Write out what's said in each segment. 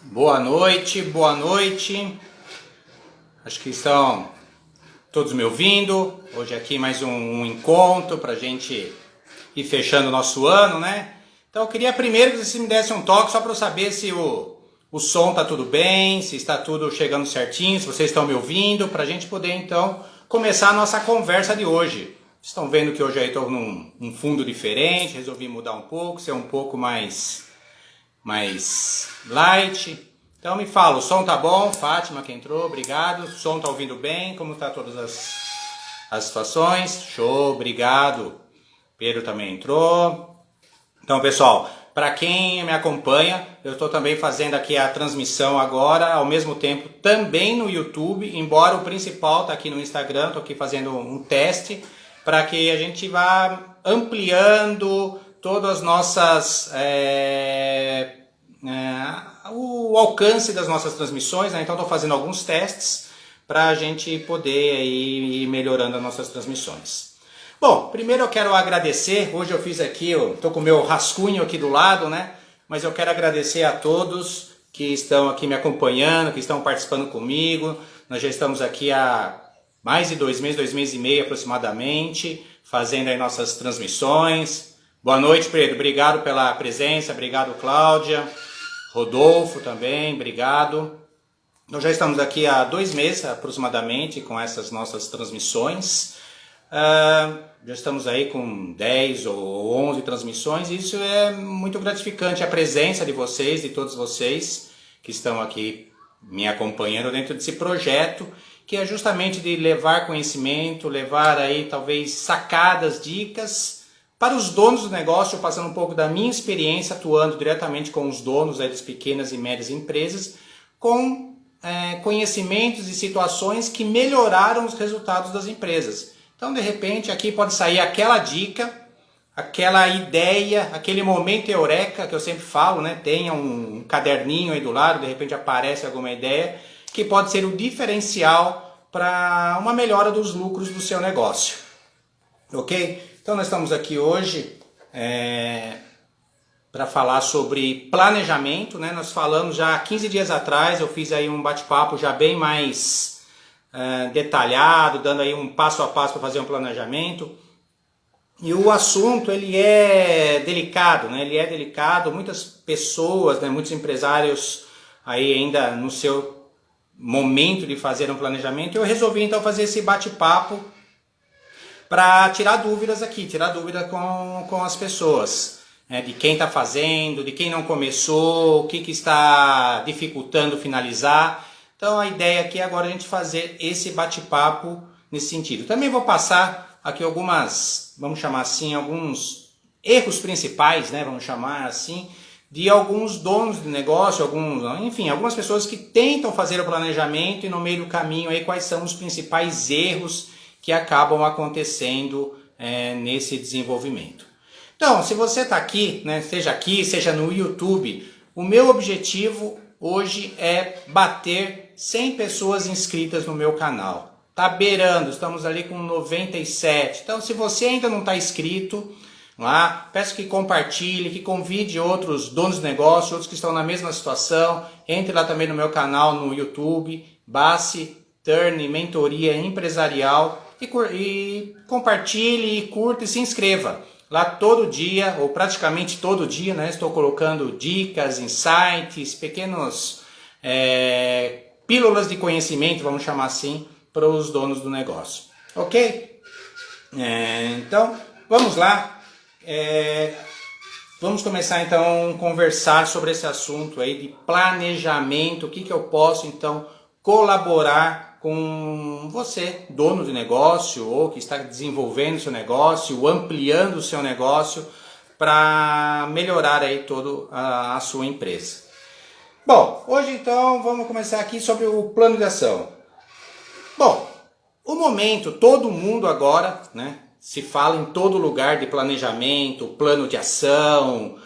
Boa noite, boa noite. Acho que estão todos me ouvindo. Hoje aqui mais um encontro para a gente ir fechando o nosso ano, né? Então eu queria primeiro que você me desse um toque só para eu saber se o som tá tudo bem, se está tudo chegando certinho, se vocês estão me ouvindo, para a gente poder então começar a nossa conversa de hoje. Vocês estão vendo que hoje aí estou num fundo diferente, resolvi mudar um pouco, ser um pouco mais light. Então me fala, o som tá bom? Fátima que entrou, obrigado. O som tá ouvindo bem? Como tá todas as situações? Show, obrigado. Pedro também entrou. Então pessoal, para quem me acompanha, eu estou também fazendo aqui a transmissão agora, ao mesmo tempo também no YouTube, embora o principal tá aqui no Instagram, estou aqui fazendo um teste para que a gente vá ampliando todas as nossas o alcance das nossas transmissões, né? Então estou fazendo alguns testes para a gente poder aí ir melhorando as nossas transmissões. Bom, primeiro eu quero agradecer, hoje eu fiz aqui, eu estou com o meu rascunho aqui do lado, né? Mas eu quero agradecer a todos que estão aqui me acompanhando, que estão participando comigo. Nós já estamos aqui há mais de 2 meses e meio aproximadamente, fazendo aí nossas transmissões. Boa noite, Pedro, obrigado pela presença, obrigado, Cláudia. Rodolfo também, obrigado. Nós já estamos aqui há 2 meses aproximadamente com essas nossas transmissões. Já estamos aí com 10 ou 11 transmissões e isso é muito gratificante, a presença de vocês, de todos vocês que estão aqui me acompanhando dentro desse projeto, que é justamente de levar conhecimento, levar aí talvez sacadas, dicas para os donos do negócio, passando um pouco da minha experiência atuando diretamente com os donos aí das pequenas e médias empresas, com conhecimentos e situações que melhoraram os resultados das empresas. Então, de repente, aqui pode sair aquela dica, aquela ideia, aquele momento eureka que eu sempre falo, né? Tenha um caderninho aí do lado, de repente aparece alguma ideia, que pode ser o diferencial para uma melhora dos lucros do seu negócio. Ok? Então nós estamos aqui hoje para falar sobre planejamento, né? Nós falamos já 15 dias atrás, eu fiz aí um bate-papo já bem mais detalhado, dando aí um passo a passo para fazer um planejamento. E o assunto ele é delicado, né? Ele é delicado, muitas pessoas, né? Muitos empresários aí ainda no seu momento de fazer um planejamento. Eu resolvi então fazer esse bate-papo para tirar dúvidas aqui, tirar dúvida com as pessoas, né? De quem está fazendo, de quem não começou, o que está dificultando finalizar. Então a ideia aqui é agora a gente fazer esse bate-papo nesse sentido. Também vou passar aqui algumas, vamos chamar assim, alguns erros principais, né? Vamos chamar assim, de alguns donos de negócio, algumas pessoas que tentam fazer o planejamento e no meio do caminho aí quais são os principais erros que acabam acontecendo nesse desenvolvimento. Então, se você está aqui, né, seja no YouTube, o meu objetivo hoje é bater 100 pessoas inscritas no meu canal. Tá beirando, estamos ali com 97. Então, se você ainda não está inscrito lá, peço que compartilhe, que convide outros donos de negócio, outros que estão na mesma situação. Entre lá também no meu canal no YouTube, Bassi Turn Mentoria Empresarial. E compartilhe, e curta e se inscreva. Lá todo dia, ou praticamente todo dia, né, estou colocando dicas, insights, pequenos pílulas de conhecimento, vamos chamar assim, para os donos do negócio. Ok? Então, vamos lá. Vamos começar então a conversar sobre esse assunto aí de planejamento. O que eu posso então colaborar com você, dono de negócio ou que está desenvolvendo seu negócio, ampliando o seu negócio para melhorar aí toda a sua empresa. Bom, hoje então vamos começar aqui sobre o plano de ação. Bom, o momento, todo mundo agora, né, se fala em todo lugar de planejamento, plano de ação,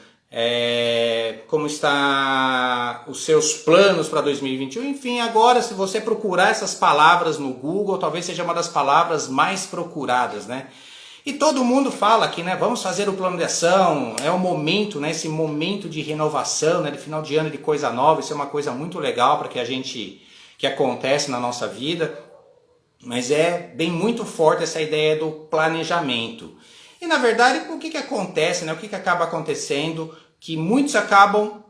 como está os seus planos para 2021, enfim, agora se você procurar essas palavras no Google, talvez seja uma das palavras mais procuradas, né? E todo mundo fala aqui, né? Vamos fazer o plano de ação, é o momento, né? Esse momento de renovação, né? De final de ano, de coisa nova, isso é uma coisa muito legal para que acontece na nossa vida. Mas vem muito forte essa ideia do planejamento. E na verdade, o que acontece, né? O que acaba acontecendo? Que muitos acabam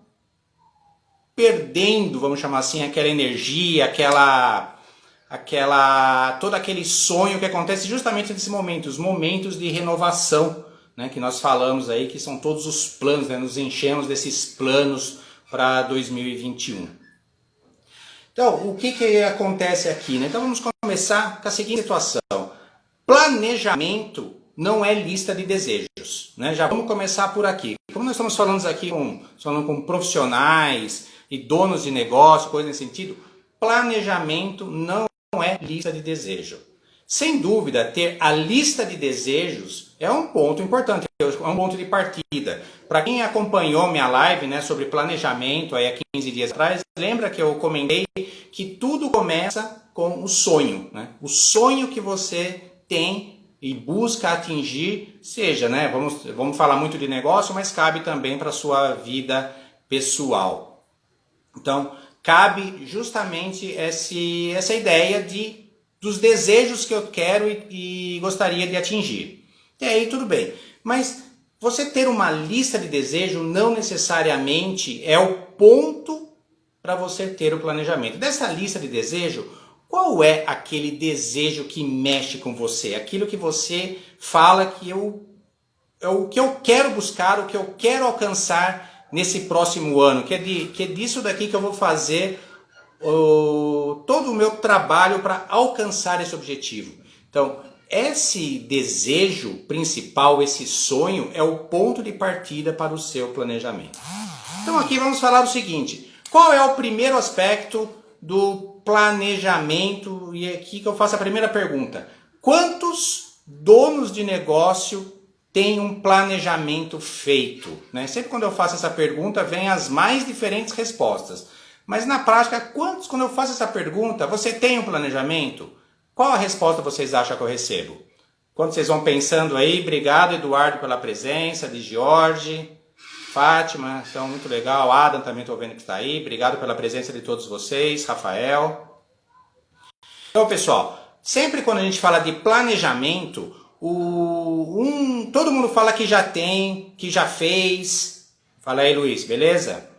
perdendo, vamos chamar assim, aquela energia, todo aquele sonho que acontece justamente nesse momento, os momentos de renovação, né, que nós falamos aí, que são todos os planos, né, nos enchemos desses planos para 2021. Então, o que acontece aqui, né? Então vamos começar com a seguinte situação. Planejamento não é lista de desejos, né? Já vamos começar por aqui. Como nós estamos falando aqui com profissionais e donos de negócio, coisa nesse sentido, planejamento não é lista de desejo. Sem dúvida, ter a lista de desejos é um ponto importante, é um ponto de partida. Para quem acompanhou minha live, né, sobre planejamento aí há 15 dias atrás, lembra que eu comentei que tudo começa com o sonho, né? O sonho que você tem e busca atingir, seja, né, vamos falar muito de negócio, mas cabe também para a sua vida pessoal. Então, cabe justamente essa ideia dos desejos que eu quero e gostaria de atingir. E aí tudo bem. Mas você ter uma lista de desejos não necessariamente é o ponto para você ter o planejamento. Dessa lista de desejos, qual é aquele desejo que mexe com você? Aquilo que você fala que é o que eu quero buscar, o que eu quero alcançar nesse próximo ano, que é disso daqui que eu vou fazer todo o meu trabalho para alcançar esse objetivo. Então, esse desejo principal, esse sonho, é o ponto de partida para o seu planejamento. Então aqui vamos falar o seguinte, qual é o primeiro aspecto do planejamento? E aqui que eu faço a primeira pergunta. Quantos donos de negócio tem um planejamento feito, né? Sempre quando eu faço essa pergunta, vem as mais diferentes respostas. Mas na prática, quando eu faço essa pergunta, você tem um planejamento? Qual a resposta vocês acham que eu recebo? Quando vocês vão pensando aí, obrigado Eduardo pela presença, de Jorge, Fátima, então muito legal, Adam também estou vendo que está aí, obrigado pela presença de todos vocês, Rafael. Então pessoal, sempre quando a gente fala de planejamento, todo mundo fala que já tem, que já fez. Fala aí, Luiz, beleza?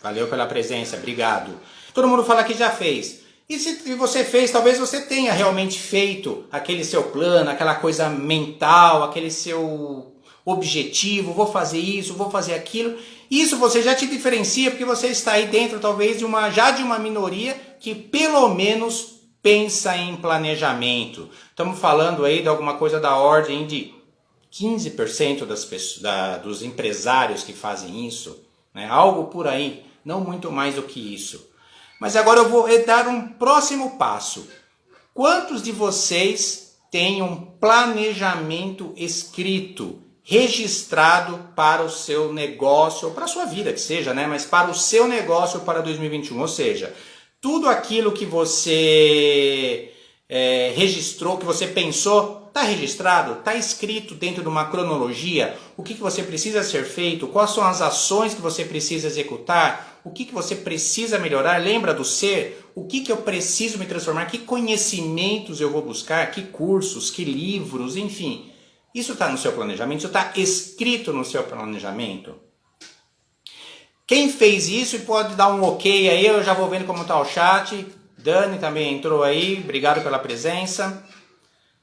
Valeu pela presença, obrigado. Todo mundo fala que já fez. E se você fez, talvez você tenha realmente feito aquele seu plano, aquela coisa mental, aquele seu objetivo, vou fazer isso, vou fazer aquilo. Isso você já te diferencia porque você está aí dentro talvez de uma minoria que pelo menos pensa em planejamento. Estamos falando aí de alguma coisa da ordem de 15% dos empresários que fazem isso, né? Algo por aí, não muito mais do que isso. Mas agora eu vou dar um próximo passo. Quantos de vocês têm um planejamento escrito, registrado para o seu negócio, ou para a sua vida que seja, né? Mas para o seu negócio para 2021, ou seja, tudo aquilo que você registrou, que você pensou, está registrado, está escrito dentro de uma cronologia, o que você precisa ser feito, quais são as ações que você precisa executar, o que você precisa melhorar, lembra do ser, o que eu preciso me transformar, que conhecimentos eu vou buscar, que cursos, que livros, enfim. Isso está no seu planejamento, isso está escrito no seu planejamento. Quem fez isso e pode dar um ok aí, eu já vou vendo como está o chat. Dani também entrou aí, obrigado pela presença.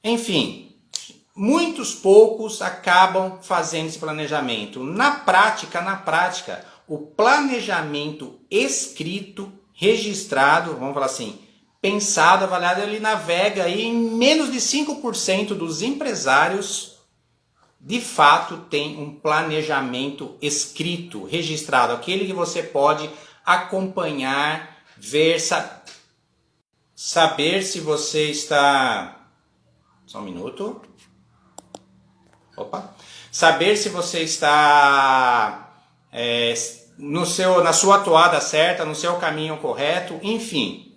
Enfim, muitos poucos acabam fazendo esse planejamento. Na prática, o planejamento escrito, registrado, vamos falar assim, pensado, avaliado, ele navega aí em menos de 5% dos empresários de fato tem um planejamento escrito, registrado, aquele que você pode acompanhar, ver, saber se você está... Só um minuto. Opa. Saber se você está na sua atuada certa, no seu caminho correto, enfim.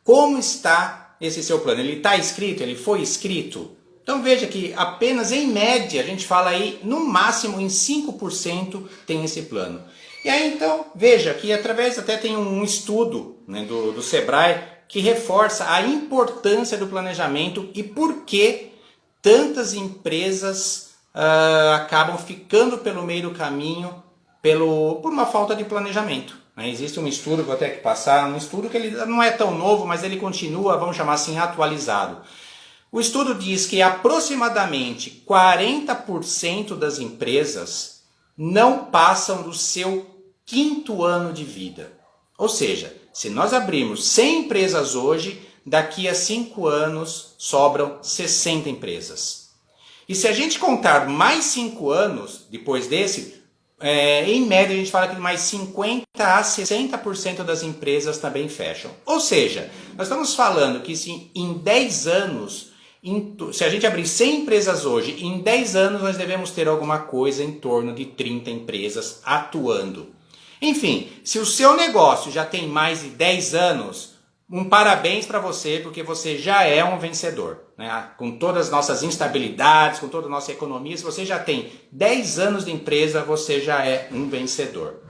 Como está esse seu plano? Ele está escrito? Ele foi escrito? Então veja que apenas em média, a gente fala aí, no máximo em 5% tem esse plano. E aí então, veja que através, até tem um estudo, né, do Sebrae, que reforça a importância do planejamento e por que tantas empresas acabam ficando pelo meio do caminho por uma falta de planejamento. Né? Existe um estudo, vou até que passar, um estudo que ele não é tão novo, mas ele continua, vamos chamar assim, atualizado. O estudo diz que aproximadamente 40% das empresas não passam do seu 5º ano de vida. Ou seja, se nós abrirmos 100 empresas hoje, daqui a 5 anos sobram 60 empresas. E se a gente contar mais 5 anos depois desse, em média a gente fala que mais 50% a 60% das empresas também fecham. Ou seja, nós estamos falando que se em 10 anos, se a gente abrir 100 empresas hoje, em 10 anos nós devemos ter alguma coisa em torno de 30 empresas atuando. Enfim, se o seu negócio já tem mais de 10 anos, um parabéns para você, porque você já é um vencedor. Né? Com todas as nossas instabilidades, com toda a nossa economia, se você já tem 10 anos de empresa, você já é um vencedor.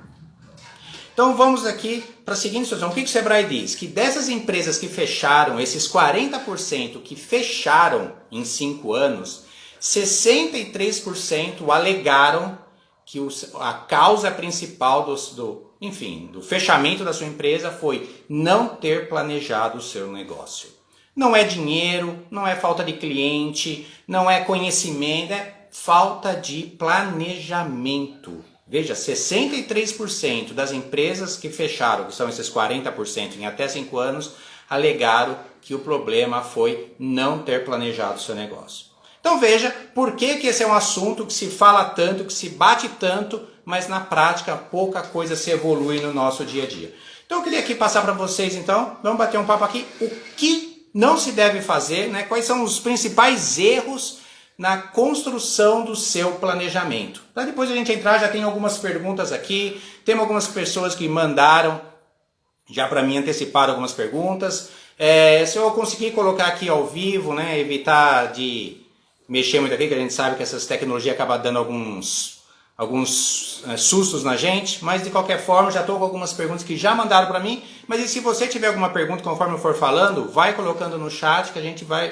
Então vamos aqui para a seguinte situação. O que o Sebrae diz? Que dessas empresas que fecharam, esses 40% que fecharam em 5 anos, 63% alegaram que a causa principal do fechamento da sua empresa foi não ter planejado o seu negócio. Não é dinheiro, não é falta de cliente, não é conhecimento, é falta de planejamento. Veja, 63% das empresas que fecharam, que são esses 40% em até 5 anos, alegaram que o problema foi não ter planejado o seu negócio. Então veja por que esse é um assunto que se fala tanto, que se bate tanto, mas na prática pouca coisa se evolui no nosso dia a dia. Então eu queria aqui passar para vocês, então, vamos bater um papo aqui, o que não se deve fazer, né? Quais são os principais erros na construção do seu planejamento. Para depois a gente entrar, já tem algumas perguntas aqui, tem algumas pessoas que mandaram já para mim anteciparam algumas perguntas. Se eu conseguir colocar aqui ao vivo, né, evitar de mexer muito aqui, que a gente sabe que essas tecnologias acabam dando alguns sustos na gente, mas de qualquer forma já estou com algumas perguntas que já mandaram para mim, mas e se você tiver alguma pergunta conforme eu for falando, vai colocando no chat que a gente vai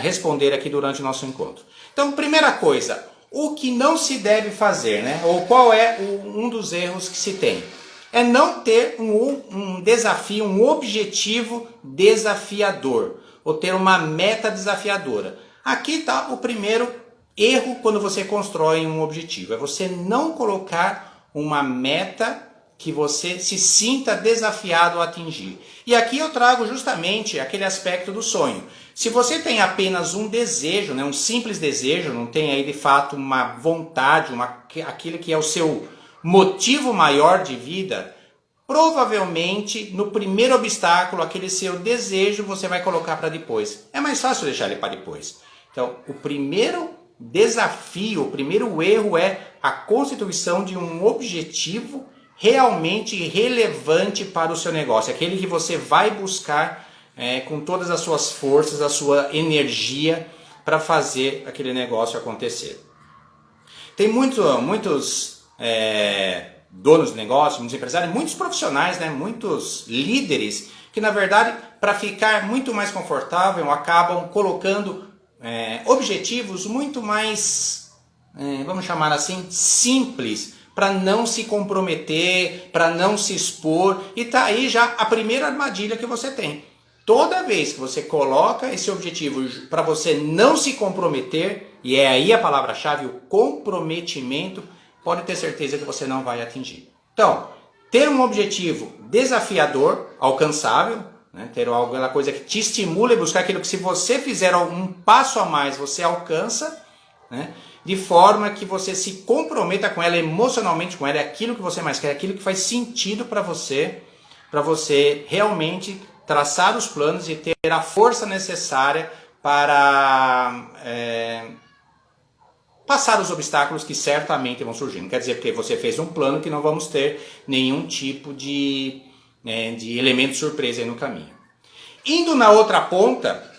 responder aqui durante o nosso encontro. Então, primeira coisa, o que não se deve fazer, né? Ou qual é um dos erros que se tem? É não ter um desafio, um objetivo desafiador, ou ter uma meta desafiadora. Aqui está o primeiro erro quando você constrói um objetivo, é você não colocar uma meta que você se sinta desafiado a atingir. E aqui eu trago justamente aquele aspecto do sonho. Se você tem apenas um desejo, né, um simples desejo, não tem aí de fato uma vontade, aquilo que é o seu motivo maior de vida, provavelmente no primeiro obstáculo, aquele seu desejo, você vai colocar para depois. É mais fácil deixar ele para depois. Então, o primeiro desafio, o primeiro erro é a constituição de um objetivo realmente relevante para o seu negócio, aquele que você vai buscar com todas as suas forças, a sua energia para fazer aquele negócio acontecer. Tem muitos donos de negócio, muitos empresários, muitos profissionais, né, muitos líderes que na verdade para ficar muito mais confortável acabam colocando objetivos muito mais, vamos chamar assim, simples, para não se comprometer, para não se expor, e tá aí já a primeira armadilha que você tem. Toda vez que você coloca esse objetivo para você não se comprometer, e é aí a palavra-chave, o comprometimento, pode ter certeza que você não vai atingir. Então, ter um objetivo desafiador, alcançável, né, ter alguma coisa que te estimule a buscar aquilo que se você fizer um passo a mais, você alcança, né, de forma que você se comprometa com ela emocionalmente, com ela, é aquilo que você mais quer, é aquilo que faz sentido para você realmente traçar os planos e ter a força necessária para passar os obstáculos que certamente vão surgir. Não quer dizer que você fez um plano que não vamos ter nenhum tipo de elemento surpresa aí no caminho. Indo na outra ponta,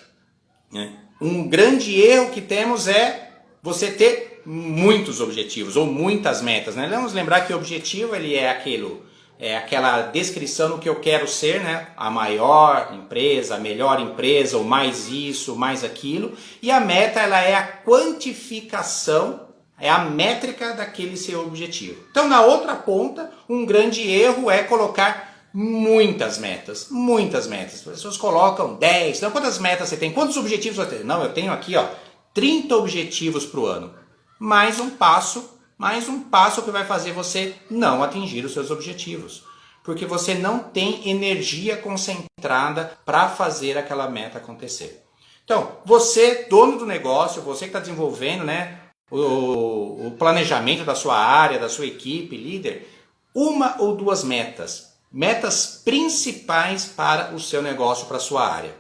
né, Um grande erro que temos é você ter muitos objetivos ou muitas metas, né? Vamos lembrar que o objetivo ele é aquela descrição do que eu quero ser, né? A maior empresa, a melhor empresa, ou mais isso, mais aquilo. E a meta ela é a quantificação, é a métrica daquele seu objetivo. Então, na outra ponta, um grande erro é colocar muitas metas, muitas metas. As pessoas colocam 10, então quantas metas você tem? Quantos objetivos você tem? Não, eu tenho aqui 30 objetivos para o ano. Mais um passo que vai fazer você não atingir os seus objetivos. Porque você não tem energia concentrada para fazer aquela meta acontecer. Então, você, dono do negócio, você que está desenvolvendo, né, o planejamento da sua área, da sua equipe, líder, uma ou duas metas principais para o seu negócio, para a sua área.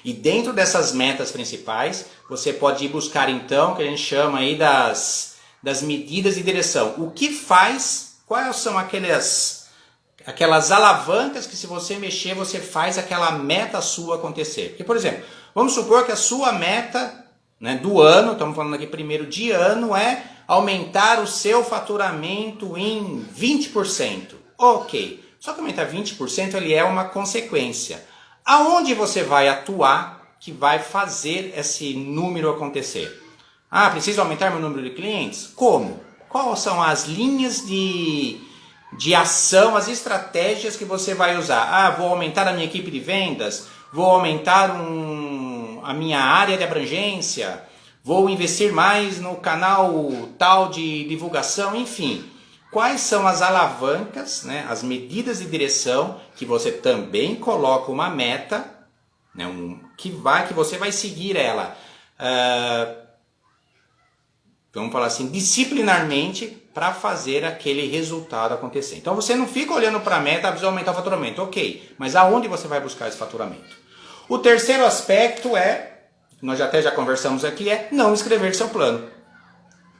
E dentro dessas metas principais, você pode ir buscar então, o que a gente chama aí das medidas de direção. O que faz, quais são aquelas alavancas que se você mexer, você faz aquela meta sua acontecer. Porque, por exemplo, vamos supor que a sua meta, né, do ano, estamos falando aqui primeiro de ano, é aumentar o seu faturamento em 20%. Ok, só que aumentar 20% ele é uma consequência. Aonde você vai atuar que vai fazer esse número acontecer? Ah, preciso aumentar meu número de clientes? Como? Quais são as linhas de ação, as estratégias que você vai usar? Ah, vou aumentar a minha equipe de vendas, vou aumentar a minha área de abrangência, vou investir mais no canal tal de divulgação, enfim. Quais são as alavancas, né, as medidas de direção que você também coloca uma meta, né, que você vai seguir ela, vamos falar assim, disciplinarmente para fazer aquele resultado acontecer. Então você não fica olhando para a meta, precisa aumentar o faturamento, ok, mas aonde você vai buscar esse faturamento? O terceiro aspecto nós já conversamos aqui, é não escrever seu plano.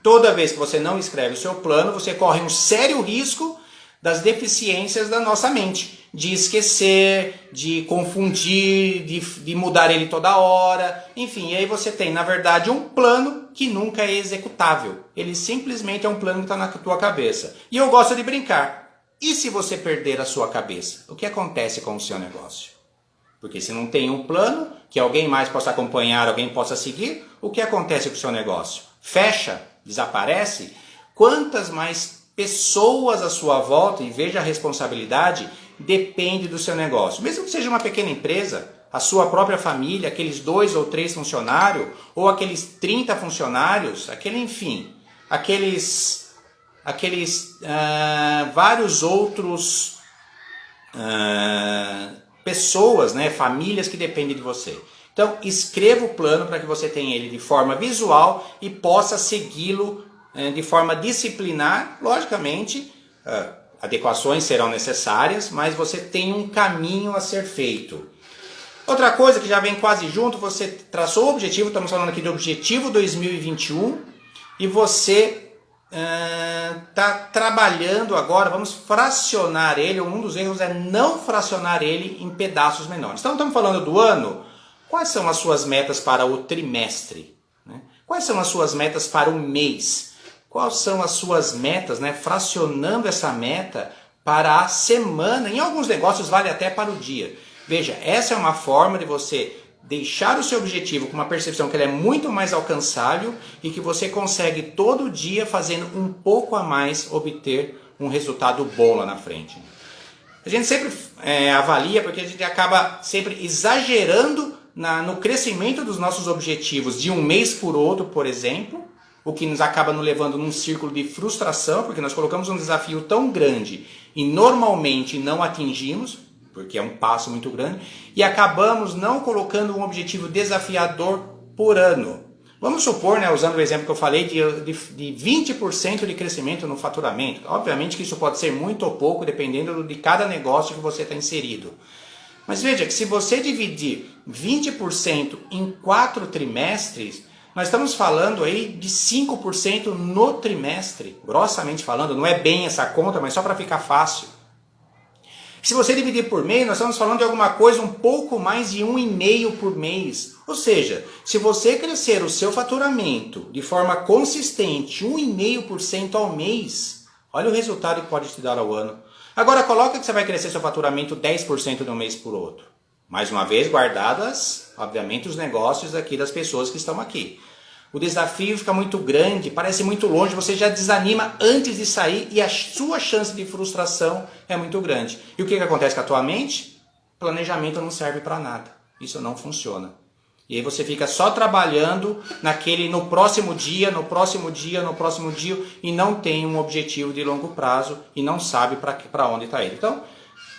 Toda vez que você não escreve o seu plano, você corre um sério risco das deficiências da nossa mente. De esquecer, de confundir, de mudar ele toda hora. Enfim, e aí você tem, na verdade, um plano que nunca é executável. Ele simplesmente é um plano que está na tua cabeça. E eu gosto de brincar. E se você perder a sua cabeça? O que acontece com o seu negócio? Porque se não tem um plano, que alguém mais possa acompanhar, alguém possa seguir, o que acontece com o seu negócio? Fecha? Desaparece? Quantas mais pessoas à sua volta, e veja a responsabilidade, depende do seu negócio. Mesmo que seja uma pequena empresa, a sua própria família, aqueles 2 ou 3 funcionários, ou aqueles 30 funcionários, aqueles vários outros pessoas, né, famílias que dependem de você. Então, escreva o plano para que você tenha ele de forma visual e possa segui-lo de forma disciplinar. Logicamente, adequações serão necessárias, mas você tem um caminho a ser feito. Outra coisa que já vem quase junto, você traçou o objetivo, estamos falando aqui de objetivo 2021, e você está trabalhando agora, vamos fracionar ele. Um dos erros é não fracionar ele em pedaços menores. Então, estamos falando do ano. Quais são as suas metas para o trimestre? Né? Quais são as suas metas para o mês? Quais são as suas metas, né? Fracionando essa meta para a semana. Em alguns negócios vale até para o dia. Veja, essa é uma forma de você deixar o seu objetivo com uma percepção que ele é muito mais alcançável e que você consegue todo dia, fazendo um pouco a mais, obter um resultado bom lá na frente. A gente sempre avalia, porque a gente acaba sempre exagerando no crescimento dos nossos objetivos de um mês por outro, por exemplo, o que nos acaba nos levando num círculo de frustração, porque nós colocamos um desafio tão grande e normalmente não atingimos, porque é um passo muito grande, e acabamos não colocando um objetivo desafiador por ano. Vamos supor, né, usando o exemplo que eu falei, de 20% de crescimento no faturamento. Obviamente que isso pode ser muito ou pouco, dependendo de cada negócio que você está inserido. Mas veja que se você dividir 20% em 4 trimestres, nós estamos falando aí de 5% no trimestre. Grossamente falando, não é bem essa conta, mas só para ficar fácil. Se você dividir por mês, nós estamos falando de alguma coisa um pouco mais de 1,5 por mês. Ou seja, se você crescer o seu faturamento de forma consistente, 1,5% ao mês, olha o resultado que pode te dar ao ano. Agora coloca que você vai crescer seu faturamento 10% de um mês por outro. Mais uma vez, guardadas, obviamente, os negócios aqui das pessoas que estão aqui. O desafio fica muito grande, parece muito longe, você já desanima antes de sair e a sua chance de frustração é muito grande. E o que acontece com a tua mente? Planejamento não serve para nada. Isso não funciona. E aí você fica só trabalhando no próximo dia e não tem um objetivo de longo prazo e não sabe para onde está indo. Então,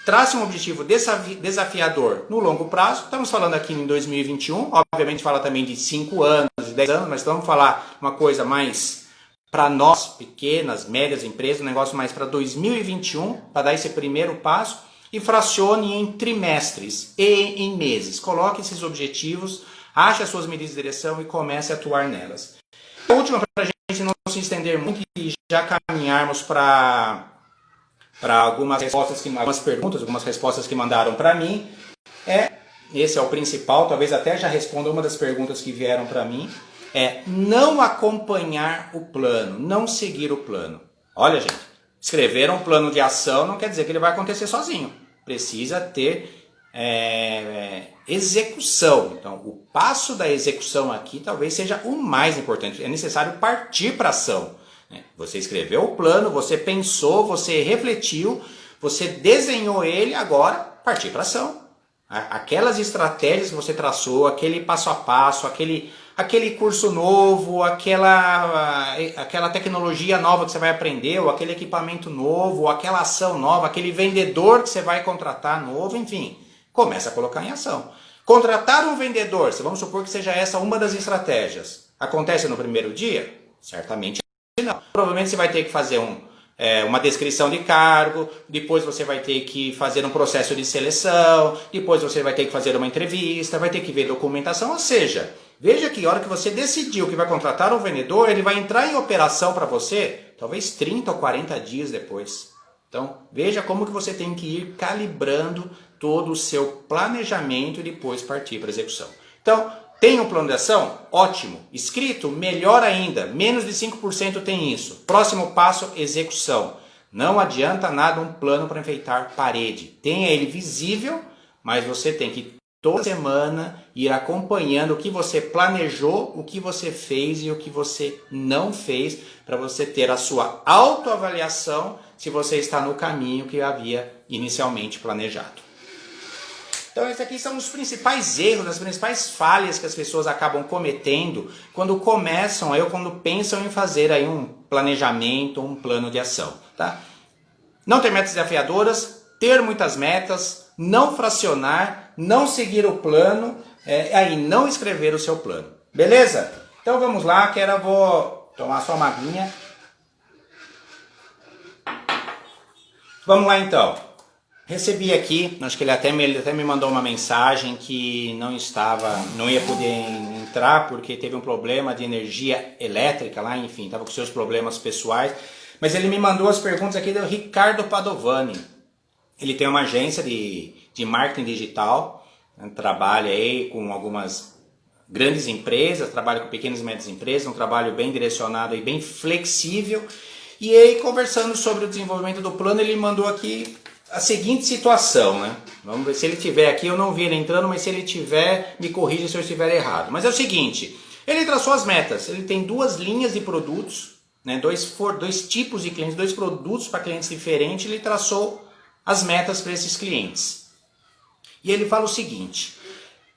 trace um objetivo desafiador no longo prazo. Estamos falando aqui em 2021, obviamente fala também de 5 anos, de 10 anos, mas vamos falar uma coisa mais para nós, pequenas, médias empresas, um negócio mais para 2021, para dar esse primeiro passo, e fracione em trimestres e em meses. Coloque esses objetivos, ache as suas medidas de direção e comece a atuar nelas. A última, para a gente não se estender muito e já caminharmos para algumas respostas que mandaram para mim, esse é o principal, talvez até já responda uma das perguntas que vieram para mim, não acompanhar o plano, não seguir o plano. Olha, gente, escrever um plano de ação não quer dizer que ele vai acontecer sozinho, precisa ter execução. Então, o passo da execução aqui talvez seja o mais importante, é necessário partir para a ação. Você escreveu o plano, você pensou, você refletiu, você desenhou ele, agora partir para ação. Aquelas estratégias que você traçou, aquele passo a passo, aquele curso novo, aquela tecnologia nova que você vai aprender, ou aquele equipamento novo, ou aquela ação nova, aquele vendedor que você vai contratar novo, enfim, começa a colocar em ação. Contratar um vendedor, vamos supor que seja essa uma das estratégias, acontece no primeiro dia? Certamente não. Provavelmente você vai ter que fazer uma descrição de cargo, depois você vai ter que fazer um processo de seleção, depois você vai ter que fazer uma entrevista, vai ter que ver documentação, ou seja, veja que a hora que você decidiu que vai contratar um vendedor, ele vai entrar em operação para você, talvez 30 ou 40 dias depois. Então, veja como que você tem que ir calibrando todo o seu planejamento e depois partir para a execução. Então, tem um plano de ação? Ótimo. Escrito? Melhor ainda. Menos de 5% tem isso. Próximo passo, execução. Não adianta nada um plano para enfeitar parede. Tenha ele visível, mas você tem que toda semana ir acompanhando o que você planejou, o que você fez e o que você não fez, para você ter a sua autoavaliação se você está no caminho que havia inicialmente planejado. Então esses aqui são os principais erros, as principais falhas que as pessoas acabam cometendo quando pensam em fazer aí um planejamento, um plano de ação. Tá? Não ter metas desafiadoras, ter muitas metas, não fracionar, não seguir o plano, não escrever o seu plano. Beleza? Então vamos lá, vou tomar só uma aguinha. Vamos lá então. Recebi aqui, acho que ele até me mandou uma mensagem que não ia poder entrar porque teve um problema de energia elétrica lá, enfim, estava com seus problemas pessoais. Mas ele me mandou as perguntas aqui do Ricardo Padovani. Ele tem uma agência de marketing digital, trabalha aí com algumas grandes empresas, trabalha com pequenas e médias empresas, um trabalho bem direcionado e bem flexível. E aí, conversando sobre o desenvolvimento do plano, ele mandou aqui a seguinte situação, né? Vamos ver se ele tiver aqui, eu não vi ele entrando, mas se ele tiver, me corrija se eu estiver errado. Mas é o seguinte, ele traçou as metas, ele tem 2 linhas de produtos, né? dois tipos de clientes, 2 produtos para clientes diferentes, ele traçou as metas para esses clientes. E ele fala o seguinte,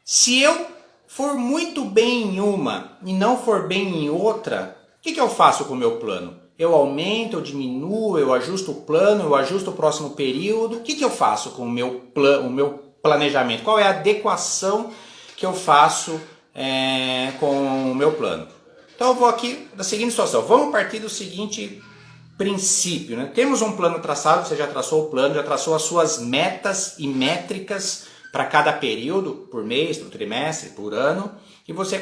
se eu for muito bem em uma e não for bem em outra, o que eu faço com o meu plano? Eu aumento, eu diminuo, eu ajusto o plano, eu ajusto o próximo período. O que eu faço com o meu planejamento? Qual é a adequação que eu faço com o meu plano? Então eu vou aqui da seguinte situação. Vamos partir do seguinte princípio. Né? Temos um plano traçado, você já traçou o plano, já traçou as suas metas e métricas para cada período, por mês, por trimestre, por ano. E você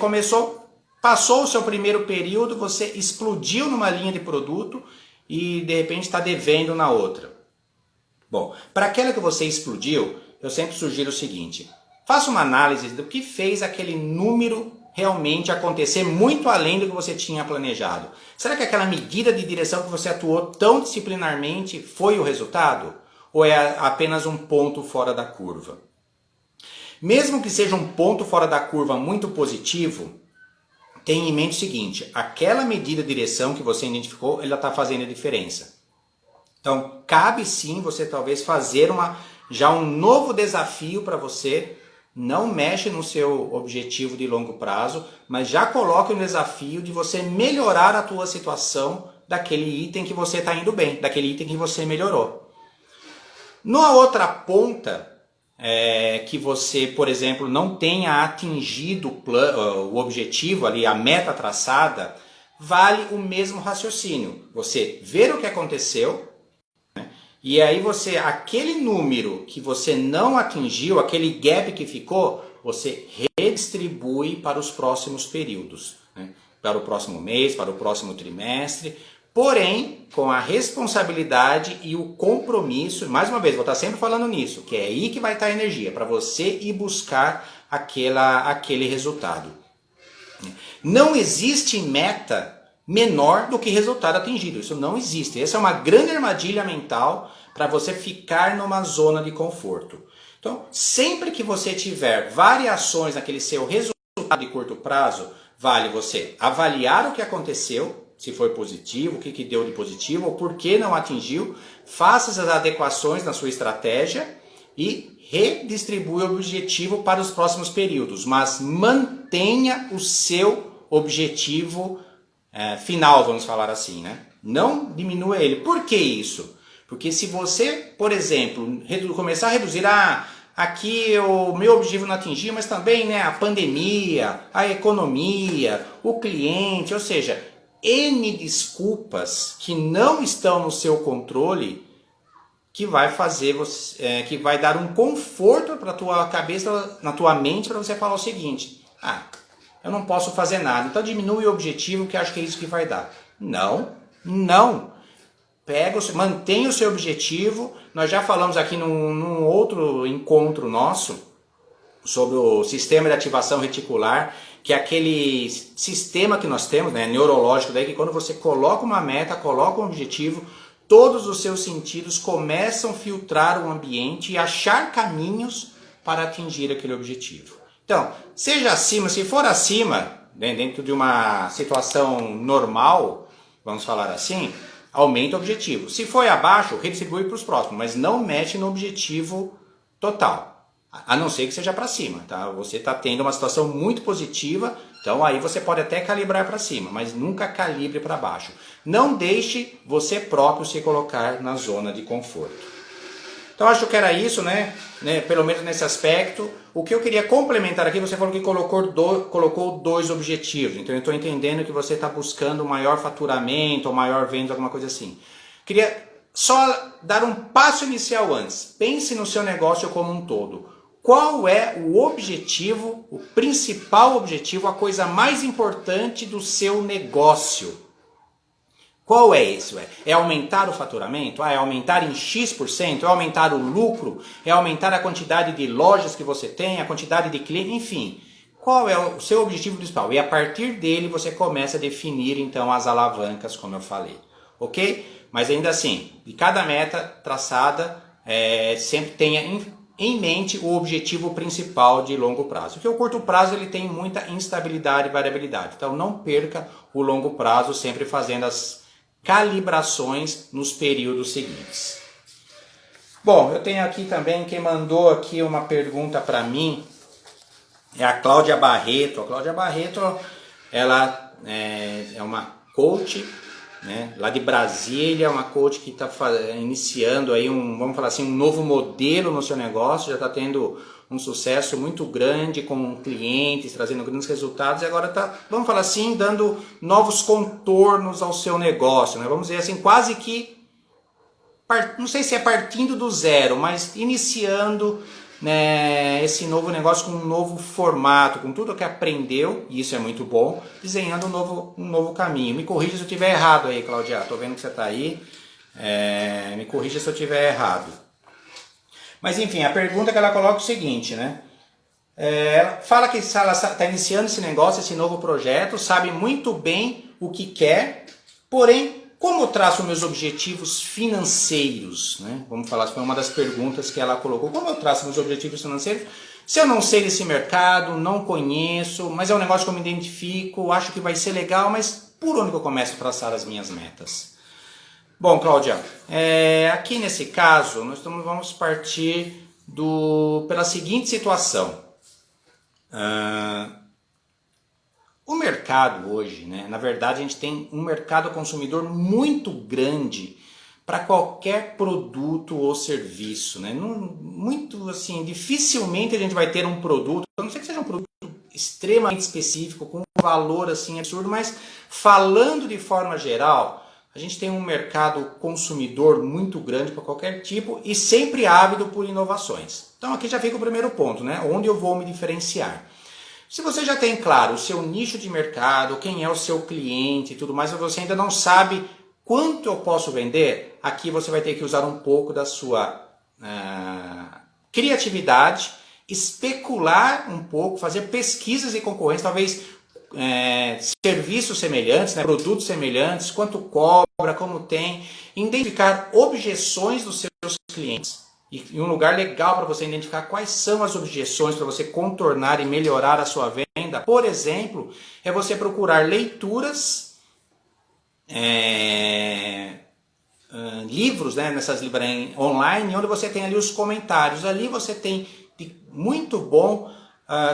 passou o seu primeiro período, você explodiu numa linha de produto e de repente está devendo na outra. Bom, para aquela que você explodiu, eu sempre sugiro o seguinte: faça uma análise do que fez aquele número realmente acontecer muito além do que você tinha planejado. Será que aquela medida de direção que você atuou tão disciplinarmente foi o resultado? Ou é apenas um ponto fora da curva? Mesmo que seja um ponto fora da curva muito positivo, tenha em mente o seguinte: aquela medida de direção que você identificou, ela está fazendo a diferença. Então, cabe sim você talvez fazer já um novo desafio para você. Não mexe no seu objetivo de longo prazo, mas já coloque um desafio de você melhorar a tua situação daquele item que você está indo bem, daquele item que você melhorou. Na outra ponta, que você, por exemplo, não tenha atingido o objetivo ali, a meta traçada, vale o mesmo raciocínio. Você ver o que aconteceu, e aí aquele número que você não atingiu, aquele gap que ficou, você redistribui para os próximos períodos, né? Para o próximo mês, para o próximo trimestre, porém com a responsabilidade e o compromisso, mais uma vez, vou estar sempre falando nisso, que é aí que vai estar a energia, para você ir buscar aquele resultado. Não existe meta menor do que resultado atingido. Isso não existe. Essa é uma grande armadilha mental para você ficar numa zona de conforto. Então, sempre que você tiver variações naquele seu resultado de curto prazo, vale você avaliar o que aconteceu, se foi positivo, o que deu de positivo, ou por que não atingiu, faça as adequações na sua estratégia e redistribui o objetivo para os próximos períodos, mas mantenha o seu objetivo final, vamos falar assim, né? Não diminua ele. Por que isso? Porque se você, por exemplo, começar a reduzir, aqui o meu objetivo não atingiu, mas também, né, a pandemia, a economia, o cliente, ou seja, N desculpas que não estão no seu controle, que vai fazer você, que vai dar um conforto para a tua cabeça, na tua mente, para você falar o seguinte: eu não posso fazer nada, então diminui o objetivo, que acho que é isso que vai dar. Não. Mantenha o seu objetivo. Nós já falamos aqui num outro encontro nosso sobre o sistema de ativação reticular, que é aquele sistema que nós temos, né, neurológico, daí, que quando você coloca uma meta, coloca um objetivo, todos os seus sentidos começam a filtrar o ambiente e achar caminhos para atingir aquele objetivo. Então, seja acima, se for acima, né, dentro de uma situação normal, vamos falar assim, aumenta o objetivo. Se for abaixo, redistribui para os próximos, mas não mexe no objetivo total. A não ser que seja para cima, tá? Você está tendo uma situação muito positiva, então aí você pode até calibrar para cima, mas nunca calibre para baixo. Não deixe você próprio se colocar na zona de conforto. Então acho que era isso, né? Pelo menos nesse aspecto. O que eu queria complementar aqui, você falou que colocou 2 objetivos. Então eu estou entendendo que você está buscando maior faturamento ou maior venda, alguma coisa assim. Queria só dar um passo inicial antes. Pense no seu negócio como um todo. Qual é o objetivo, o principal objetivo, a coisa mais importante do seu negócio? Qual é esse? É aumentar o faturamento? É aumentar em X%? É aumentar o lucro? É aumentar a quantidade de lojas que você tem? A quantidade de clientes? Enfim, qual é o seu objetivo principal? E a partir dele você começa a definir então as alavancas, como eu falei. Ok? Mas ainda assim, de cada meta traçada, sempre tenha em mente o objetivo principal de longo prazo. Porque o curto prazo ele tem muita instabilidade e variabilidade. Então não perca o longo prazo sempre fazendo as calibrações nos períodos seguintes. Bom, eu tenho aqui também quem mandou aqui uma pergunta para mim, é a Cláudia Barreto. A Cláudia Barreto, ela é uma coach, né, lá de Brasília, uma coach que está iniciando aí vamos falar assim, um novo modelo no seu negócio, já está tendo um sucesso muito grande com clientes, trazendo grandes resultados, e agora está, vamos falar assim, dando novos contornos ao seu negócio, né? Vamos dizer assim, quase que, não sei se é partindo do zero, mas iniciando, né, esse novo negócio com um novo formato, com tudo que aprendeu, e isso é muito bom, desenhando um novo caminho. Me corrija se eu estiver errado aí, Cláudia, estou vendo que você está aí, me corrija se eu estiver errado. Mas enfim, a pergunta que ela coloca é o seguinte, né? Ela fala que ela está iniciando esse negócio, esse novo projeto, sabe muito bem o que quer, porém, como eu traço meus objetivos financeiros? Né? Vamos falar, foi uma das perguntas que ela colocou. Como eu traço meus objetivos financeiros? Se eu não sei desse mercado, não conheço, mas é um negócio que eu me identifico, acho que vai ser legal, mas por onde que eu começo a traçar as minhas metas? Bom, Cláudia, aqui nesse caso, nós vamos partir pela seguinte situação. O mercado hoje, né, na verdade a gente tem um mercado consumidor muito grande para qualquer produto ou serviço, né? Muito assim, dificilmente a gente vai ter um produto, a não ser que seja um produto extremamente específico, com um valor assim absurdo, mas falando de forma geral, a gente tem um mercado consumidor muito grande para qualquer tipo e sempre ávido por inovações. Então aqui já fica o primeiro ponto, né? Onde eu vou me diferenciar. Se você já tem claro o seu nicho de mercado, quem é o seu cliente e tudo mais, mas você ainda não sabe quanto eu posso vender, aqui você vai ter que usar um pouco da sua criatividade, especular um pouco, fazer pesquisas de concorrência, talvez serviços semelhantes, né, produtos semelhantes, quanto cobra, como tem, identificar objeções dos seus clientes. E um lugar legal para você identificar quais são as objeções para você contornar e melhorar a sua venda, por exemplo, é você procurar leituras, livros, né, nessas livrarias online, onde você tem ali os comentários. Ali você tem de muito bom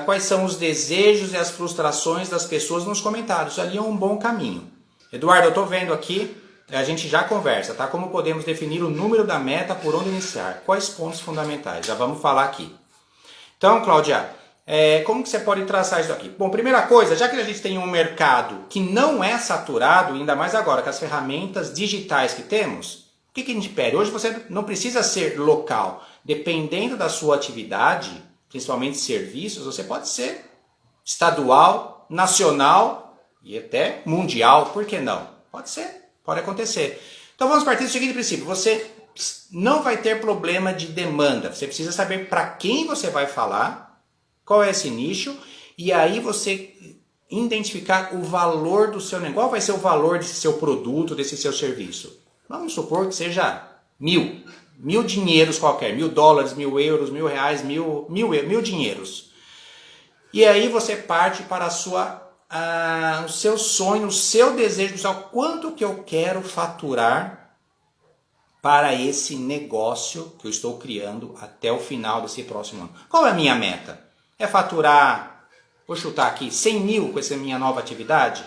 quais são os desejos e as frustrações das pessoas nos comentários. Ali é um bom caminho. Eduardo, eu estou vendo aqui, a gente já conversa, tá? Como podemos definir o número da meta, por onde iniciar? Quais pontos fundamentais? Já vamos falar aqui. Então, Cláudia, como que você pode traçar isso aqui? Bom, primeira coisa, já que a gente tem um mercado que não é saturado, ainda mais agora com as ferramentas digitais que temos, o que a gente pede? Hoje você não precisa ser local. Dependendo da sua atividade, principalmente serviços, você pode ser estadual, nacional e até mundial. Por que não? Pode ser. Pode acontecer. Então vamos partir do seguinte princípio. Você não vai ter problema de demanda. Você precisa saber para quem você vai falar, qual é esse nicho, e aí você identificar o valor do seu negócio. Qual vai ser o valor desse seu produto, desse seu serviço? Vamos supor que seja 1.000 dinheiros qualquer, $1.000, $1.000, R$1.000, mil dinheiros. E aí você parte para o seu sonho, o seu desejo pessoal, quanto que eu quero faturar para esse negócio que eu estou criando até o final desse próximo ano. Qual é a minha meta? É faturar, vou chutar aqui, 100 mil com essa minha nova atividade?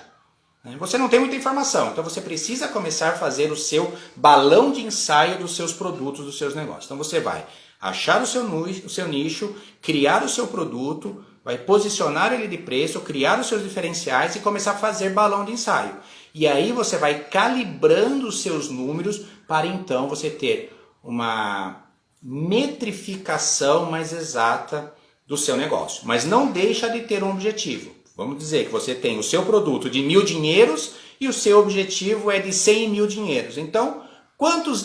Você não tem muita informação, então você precisa começar a fazer o seu balão de ensaio dos seus produtos, dos seus negócios. Então você vai achar o seu nicho, criar o seu produto, vai posicionar ele de preço, criar os seus diferenciais e começar a fazer balão de ensaio. E aí você vai calibrando os seus números para então você ter uma metrificação mais exata do seu negócio. Mas não deixa de ter um objetivo. Vamos dizer que você tem o seu produto de 1.000 dinheiros e o seu objetivo é de 100 mil dinheiros. Então, quantos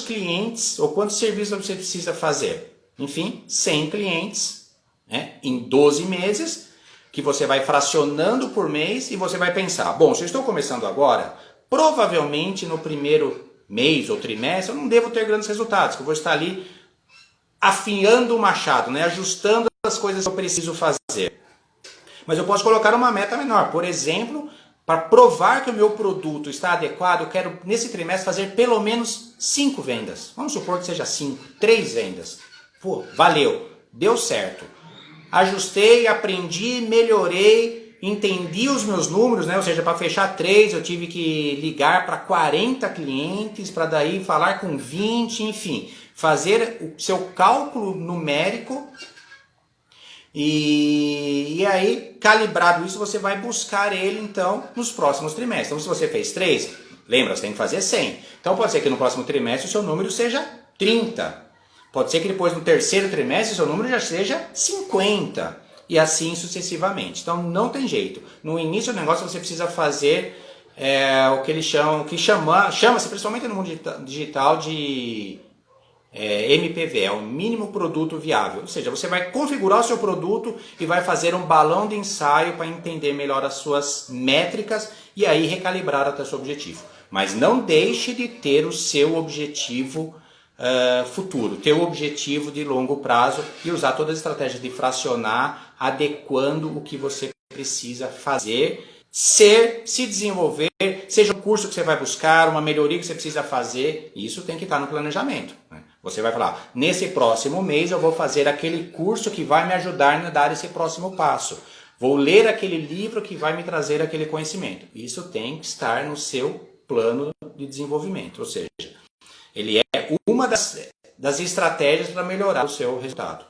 clientes ou quantos serviços você precisa fazer? Enfim, 100 clientes, né, em 12 meses, que você vai fracionando por mês e você vai pensar, bom, se eu estou começando agora, provavelmente no primeiro mês ou trimestre eu não devo ter grandes resultados, que eu vou estar ali afiando o machado, né, ajustando as coisas que eu preciso fazer. Mas eu posso colocar uma meta menor, por exemplo, para provar que o meu produto está adequado, eu quero nesse trimestre fazer pelo menos 5 vendas. Vamos supor que seja 5, 3 vendas. Pô, valeu, deu certo. Ajustei, aprendi, melhorei, entendi os meus números, né? Ou seja, para fechar 3 eu tive que ligar para 40 clientes, para daí falar com 20, enfim. Fazer o seu cálculo numérico e aí, calibrado isso, você vai buscar ele então nos próximos trimestres. Então se você fez 3, lembra, você tem que fazer 100. Então pode ser que no próximo trimestre o seu número seja 30. Pode ser que depois no terceiro trimestre o seu número já seja 50. E assim sucessivamente. Então não tem jeito. No início do negócio você precisa fazer o que eles chamam, chama-se principalmente no mundo digital de MPV, é o mínimo produto viável. Ou seja, você vai configurar o seu produto e vai fazer um balão de ensaio para entender melhor as suas métricas e aí recalibrar até o seu objetivo. Mas não deixe de ter o seu objetivo futuro, ter o objetivo de longo prazo e usar todas as estratégias de fracionar, adequando o que você precisa fazer, se desenvolver, seja um curso que você vai buscar, uma melhoria que você precisa fazer, isso tem que estar no planejamento, né? Você vai falar, nesse próximo mês eu vou fazer aquele curso que vai me ajudar a dar esse próximo passo. Vou ler aquele livro que vai me trazer aquele conhecimento. Isso tem que estar no seu plano de desenvolvimento, ou seja, ele é uma das estratégias para melhorar o seu resultado.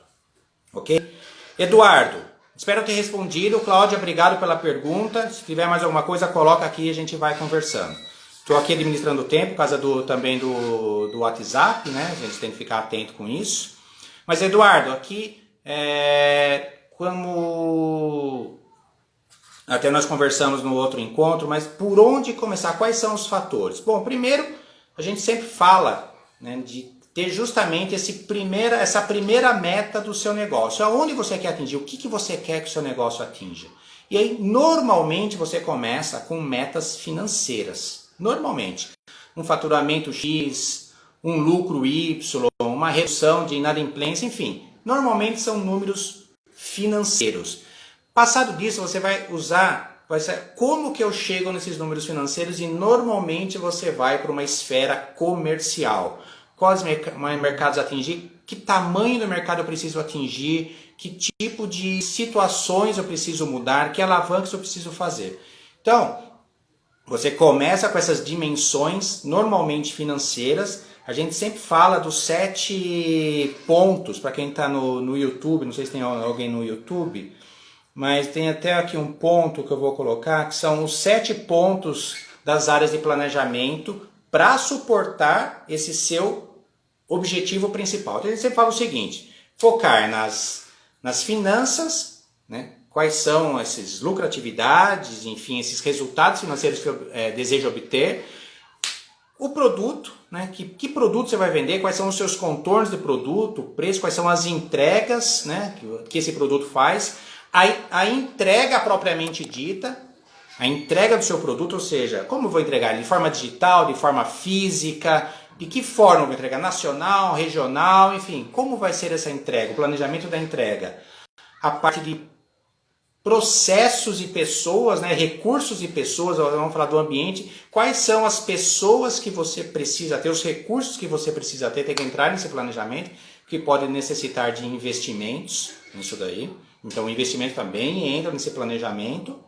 Ok? Eduardo, espero ter respondido. Cláudia, obrigado pela pergunta. Se tiver mais alguma coisa, coloca aqui e a gente vai conversando. Estou aqui administrando o tempo, por causa também do WhatsApp, né? A gente tem que ficar atento com isso. Mas, Eduardo, aqui, como até nós conversamos no outro encontro, mas por onde começar? Quais são os fatores? Bom, primeiro, a gente sempre fala, né, de ter justamente essa primeira meta do seu negócio. Aonde você quer atingir? O que você quer que o seu negócio atinja? E aí, normalmente, você começa com metas financeiras. Normalmente. Um faturamento X, um lucro Y, uma redução de inadimplência, enfim. Normalmente são números financeiros. Passado disso, você vai usar como que eu chego nesses números financeiros e normalmente você vai para uma esfera comercial. Quais mercados atingir? Que tamanho do mercado eu preciso atingir? Que tipo de situações eu preciso mudar? Que alavancas eu preciso fazer? Então, você começa com essas dimensões normalmente financeiras. A gente sempre fala dos 7 pontos, para quem está no YouTube, não sei se tem alguém no YouTube, mas tem até aqui um ponto que eu vou colocar, que são os 7 pontos das áreas de planejamento para suportar esse seu objetivo principal. Então a gente sempre fala o seguinte, focar nas finanças, né? Quais são essas lucratividades, enfim, esses resultados financeiros que eu desejo obter. O produto, né? Que produto você vai vender, quais são os seus contornos de produto, o preço, quais são as entregas, né, que esse produto faz. A entrega propriamente dita, a entrega do seu produto, ou seja, como eu vou entregar ele? De forma digital, de forma física, de que forma eu vou entregar? Nacional, regional, enfim, como vai ser essa entrega? O planejamento da entrega. A parte de processos e pessoas, né, recursos e pessoas, vamos falar do ambiente, quais são as pessoas que você precisa ter, os recursos que você precisa ter, tem que entrar nesse planejamento, que pode necessitar de investimentos nisso daí. Então o investimento também entra nesse planejamento.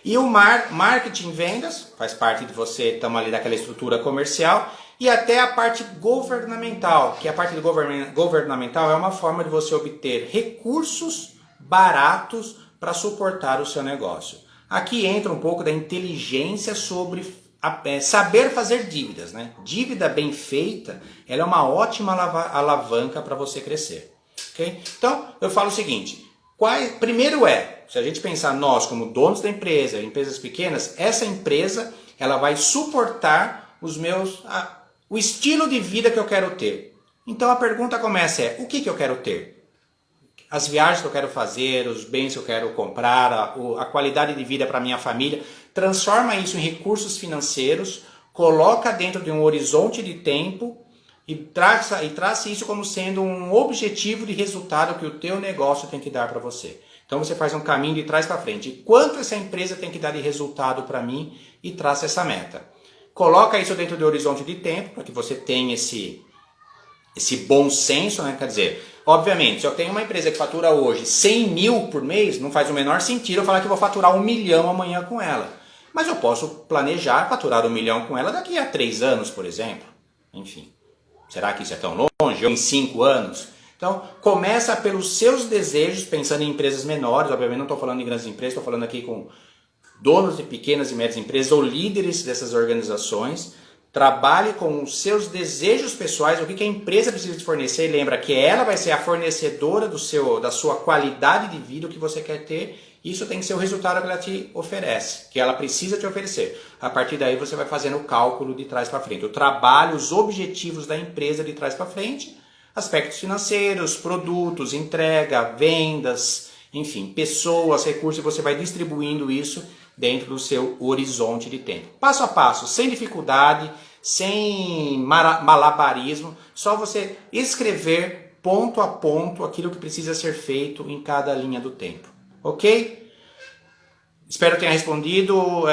E o marketing, vendas, faz parte de você, estamos ali daquela estrutura comercial, e até a parte governamental, que a parte do governamental é uma forma de você obter recursos baratos para suportar o seu negócio. Aqui entra um pouco da inteligência sobre saber fazer dívidas, né? Dívida bem feita, ela é uma ótima alavanca para você crescer. Okay? Então, eu falo o seguinte, primeiro se a gente pensar nós como donos da empresa, empresas pequenas, essa empresa ela vai suportar o estilo de vida que eu quero ter. Então a pergunta começa o que eu quero ter? As viagens que eu quero fazer, os bens que eu quero comprar, a qualidade de vida para minha família, transforma isso em recursos financeiros, coloca dentro de um horizonte de tempo e traz isso como sendo um objetivo de resultado que o teu negócio tem que dar para você. Então você faz um caminho de trás para frente. Quanto essa empresa tem que dar de resultado para mim e traça essa meta. Coloca isso dentro do horizonte de tempo para que você tenha esse bom senso, né? Quer dizer, obviamente, se eu tenho uma empresa que fatura hoje 100 mil por mês, não faz o menor sentido eu falar que eu vou faturar 1 milhão amanhã com ela. Mas eu posso planejar faturar 1 milhão com ela daqui a 3 anos, por exemplo. Enfim, será que isso é tão longe? Ou em 5 anos? Então, começa pelos seus desejos, pensando em empresas menores. Obviamente não estou falando em grandes empresas, estou falando aqui com donos de pequenas e médias empresas ou líderes dessas organizações. Trabalhe com os seus desejos pessoais, o que a empresa precisa te fornecer, e lembra que ela vai ser a fornecedora da sua qualidade de vida, o que você quer ter, Isso tem que ser o resultado que ela te oferece, que ela precisa te oferecer. A partir daí você vai fazendo o cálculo de trás para frente. O trabalho, os objetivos da empresa de trás para frente, aspectos financeiros, produtos, entrega, vendas, enfim, pessoas, recursos, você vai distribuindo isso dentro do seu horizonte de tempo. Passo a passo, sem dificuldade, sem malabarismo, só você escrever ponto a ponto aquilo que precisa ser feito em cada linha do tempo. Ok? Espero que tenha respondido,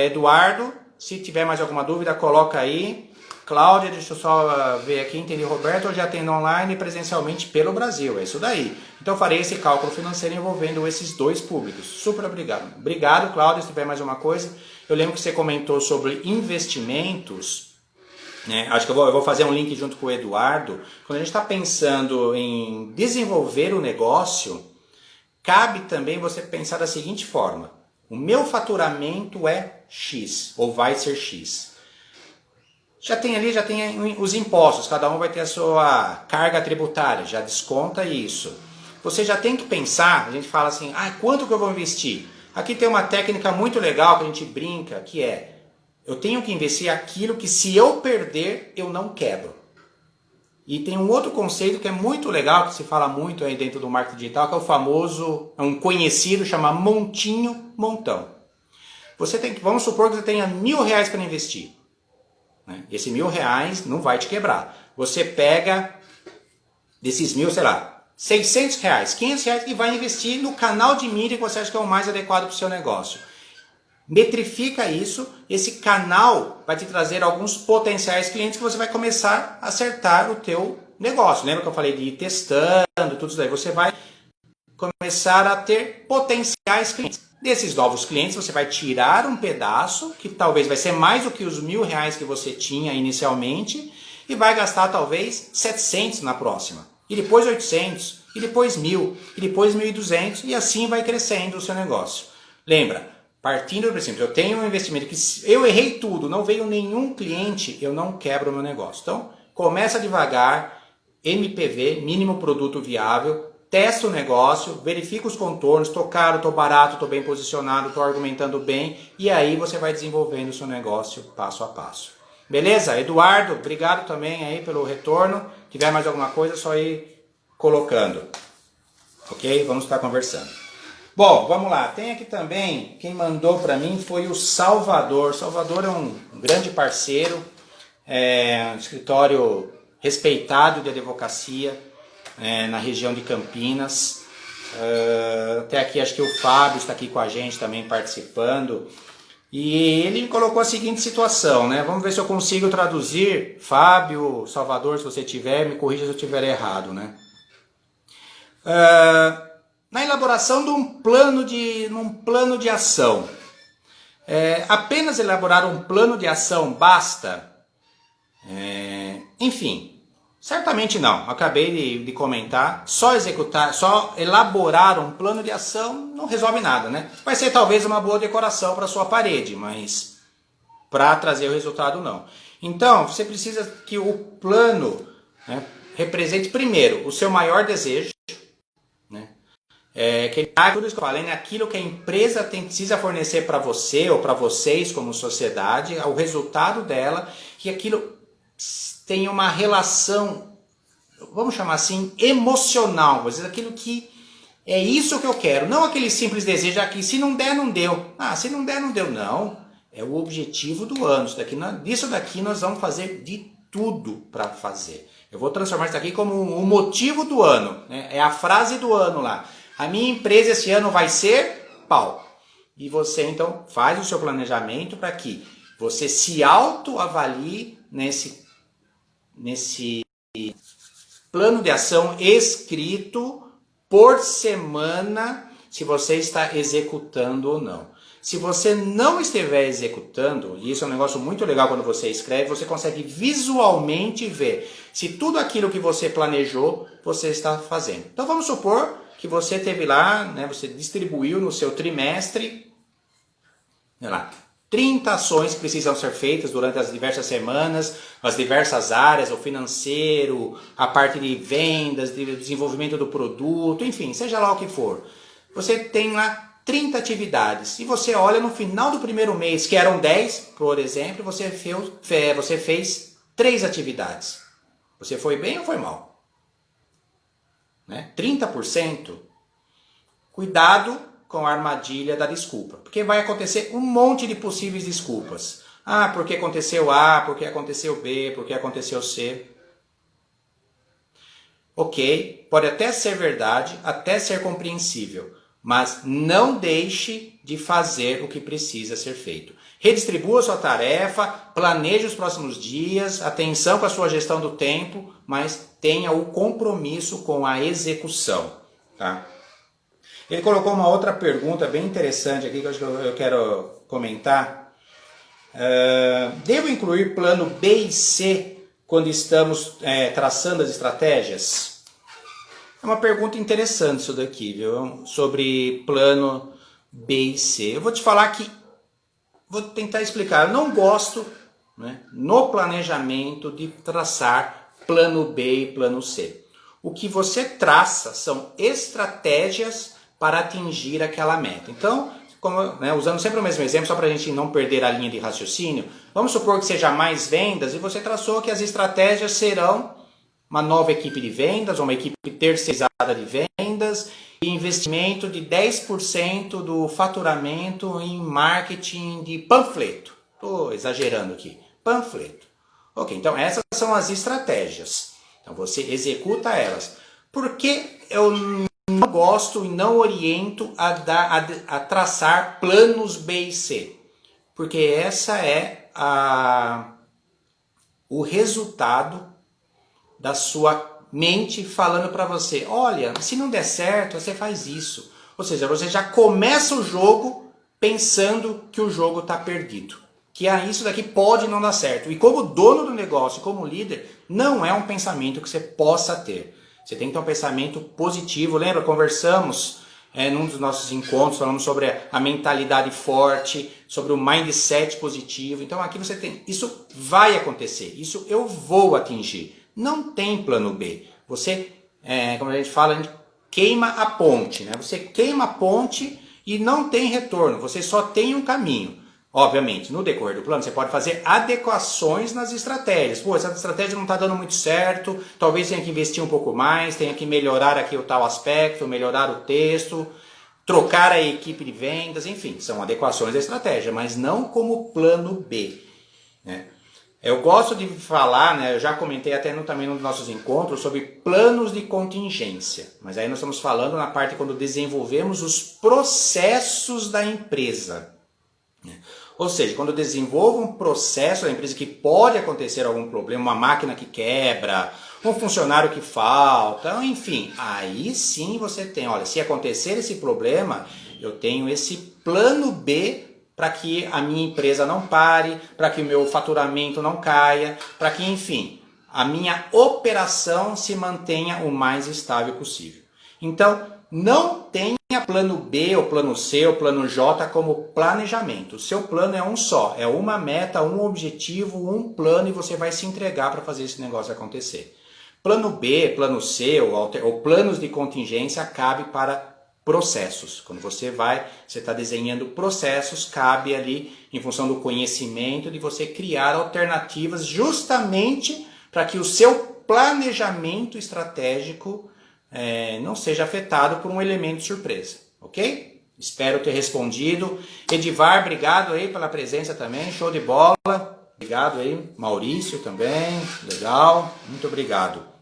Eduardo. Se tiver mais alguma dúvida, coloca aí. Cláudia, deixa eu só ver aqui, entendi. Roberto, eu já atendo online e presencialmente pelo Brasil, é isso daí. Então farei esse cálculo financeiro envolvendo esses dois públicos. Super obrigado. Obrigado, Cláudia, se tiver mais uma coisa. Eu lembro que você comentou sobre investimentos, né? Acho que eu vou fazer um link junto com o Eduardo. Quando a gente está pensando em desenvolver o negócio, cabe também você pensar da seguinte forma: o meu faturamento é X, ou vai ser X. Já tem os impostos, cada um vai ter a sua carga tributária, já desconta isso. Você já tem que pensar, a gente fala assim, quanto que eu vou investir? Aqui tem uma técnica muito legal que a gente brinca, que é, eu tenho que investir aquilo que se eu perder, eu não quebro. E tem um outro conceito que é muito legal, que se fala muito aí dentro do marketing digital, que é o famoso, um conhecido, chama montinho, montão. Vamos supor que você tenha R$1.000 para investir. Esse R$1.000 não vai te quebrar. Você pega desses 1.000, sei lá, R$600, R$500 e vai investir no canal de mídia que você acha que é o mais adequado para o seu negócio. Metrifica isso, esse canal vai te trazer alguns potenciais clientes que você vai começar a acertar o teu negócio. Lembra que eu falei de ir testando, tudo isso daí? Você vai começar a ter potenciais clientes. Desses novos clientes você vai tirar um pedaço, que talvez vai ser mais do que os R$1.000 que você tinha inicialmente, e vai gastar talvez 700 na próxima, e depois 800, e depois 1.000, e depois 1.200, e assim vai crescendo o seu negócio. Lembra, partindo do princípio, eu tenho um investimento que eu errei tudo, não veio nenhum cliente, eu não quebro o meu negócio. Então, começa devagar, MPV, mínimo produto viável, testa o negócio, verifica os contornos, estou caro, estou barato, estou bem posicionado, estou argumentando bem, e aí você vai desenvolvendo o seu negócio passo a passo. Beleza? Eduardo, obrigado também aí pelo retorno. Se tiver mais alguma coisa, é só ir colocando. Ok? Vamos estar conversando. Bom, vamos lá. Tem aqui também, quem mandou para mim foi o Salvador. Salvador é um grande parceiro, um escritório respeitado de advocacia, na região de Campinas. Até aqui acho que o Fábio está aqui com a gente também participando. E ele me colocou a seguinte situação, né? Vamos ver se eu consigo traduzir. Fábio, Salvador, se você tiver, me corrija se eu estiver errado, né? Na elaboração de um plano de ação. Apenas elaborar um plano de ação basta? Enfim. Certamente não, acabei de comentar, só elaborar um plano de ação não resolve nada, né? Vai ser talvez uma boa decoração para sua parede, mas para trazer o resultado não. Então, você precisa que o plano, né, represente primeiro o seu maior desejo, né? Tudo isso que eu falei, né? Aquilo que a empresa precisa fornecer para você ou para vocês como sociedade, o resultado dela, que aquilo tem uma relação, vamos chamar assim, emocional, às vezes aquilo que é isso que eu quero, não aquele simples desejo aqui, se não der, não deu. Se não der, não deu. Não, é o objetivo do ano. Isso daqui nós vamos fazer de tudo para fazer. Eu vou transformar isso daqui como o motivo do ano, né? É a frase do ano lá. A minha empresa esse ano vai ser pau. E você então faz o seu planejamento para que você se autoavalie nesse plano de ação escrito por semana, se você está executando ou não. Se você não estiver executando, e isso é um negócio muito legal quando você escreve, você consegue visualmente ver se tudo aquilo que você planejou, você está fazendo. Então vamos supor que você teve lá, né, você distribuiu no seu trimestre, sei lá, 30 ações que precisam ser feitas durante as diversas semanas, as diversas áreas, o financeiro, a parte de vendas, de desenvolvimento do produto, enfim, seja lá o que for. Você tem lá 30 atividades. E você olha no final do primeiro mês, que eram 10, por exemplo, você fez 3 atividades. Você foi bem ou foi mal? Né? 30%. Cuidado com a armadilha da desculpa, porque vai acontecer um monte de possíveis desculpas. Ah, porque aconteceu A, porque aconteceu B, porque aconteceu C. Ok, pode até ser verdade, até ser compreensível, mas não deixe de fazer o que precisa ser feito. Redistribua sua tarefa, planeje os próximos dias, atenção com a sua gestão do tempo, mas tenha o compromisso com a execução. Tá? Ele colocou uma outra pergunta bem interessante aqui que eu quero comentar. Devo incluir plano B e C quando estamos traçando as estratégias? É uma pergunta interessante isso daqui, viu? Sobre plano B e C. Eu vou te falar que, vou tentar explicar, eu não gosto, né, no planejamento de traçar plano B e plano C. O que você traça são estratégias para atingir aquela meta. Então, usando sempre o mesmo exemplo, só para a gente não perder a linha de raciocínio, vamos supor que seja mais vendas e você traçou que as estratégias serão uma nova equipe de vendas, uma equipe terceirizada de vendas e investimento de 10% do faturamento em marketing de panfleto. Estou exagerando aqui. Panfleto. Ok, então essas são as estratégias. Então você executa elas. Por que eu não gosto e não oriento a traçar planos B e C? Porque essa é o resultado da sua mente falando para você, olha, se não der certo, você faz isso. Ou seja, você já começa o jogo pensando que o jogo está perdido. Que isso daqui pode não dar certo. E como dono do negócio, como líder, não é um pensamento que você possa ter. Você tem que ter um pensamento positivo. Lembra, conversamos num dos nossos encontros, falamos sobre a mentalidade forte, sobre o mindset positivo. Então aqui você tem, isso vai acontecer, isso eu vou atingir. Não tem plano B. Você, como a gente fala, a gente queima a ponte, né? Você queima a ponte e não tem retorno, você só tem um caminho. Obviamente, no decorrer do plano, você pode fazer adequações nas estratégias. Pô, essa estratégia não está dando muito certo, talvez tenha que investir um pouco mais, tenha que melhorar aqui o tal aspecto, melhorar o texto, trocar a equipe de vendas, enfim, são adequações da estratégia, mas não como plano B, né? Eu gosto de falar, né, eu já comentei até também nos nossos encontros, sobre planos de contingência. Mas aí nós estamos falando na parte quando desenvolvemos os processos da empresa. Ou seja, quando eu desenvolvo um processo da empresa que pode acontecer algum problema, uma máquina que quebra, um funcionário que falta, enfim, aí sim você tem, olha, se acontecer esse problema, eu tenho esse plano B para que a minha empresa não pare, para que o meu faturamento não caia, para que, enfim, a minha operação se mantenha o mais estável possível. Então, não tenha plano B, ou plano C, ou plano J como planejamento. O seu plano é um só, é uma meta, um objetivo, um plano e você vai se entregar para fazer esse negócio acontecer. Plano B, plano C ou planos de contingência cabe para processos. Quando você está desenhando processos, cabe ali, em função do conhecimento, de você criar alternativas justamente para que o seu planejamento estratégico não seja afetado por um elemento surpresa, ok? Espero ter respondido. Edivar, obrigado aí pela presença também, show de bola. Obrigado aí, Maurício também, legal, muito obrigado.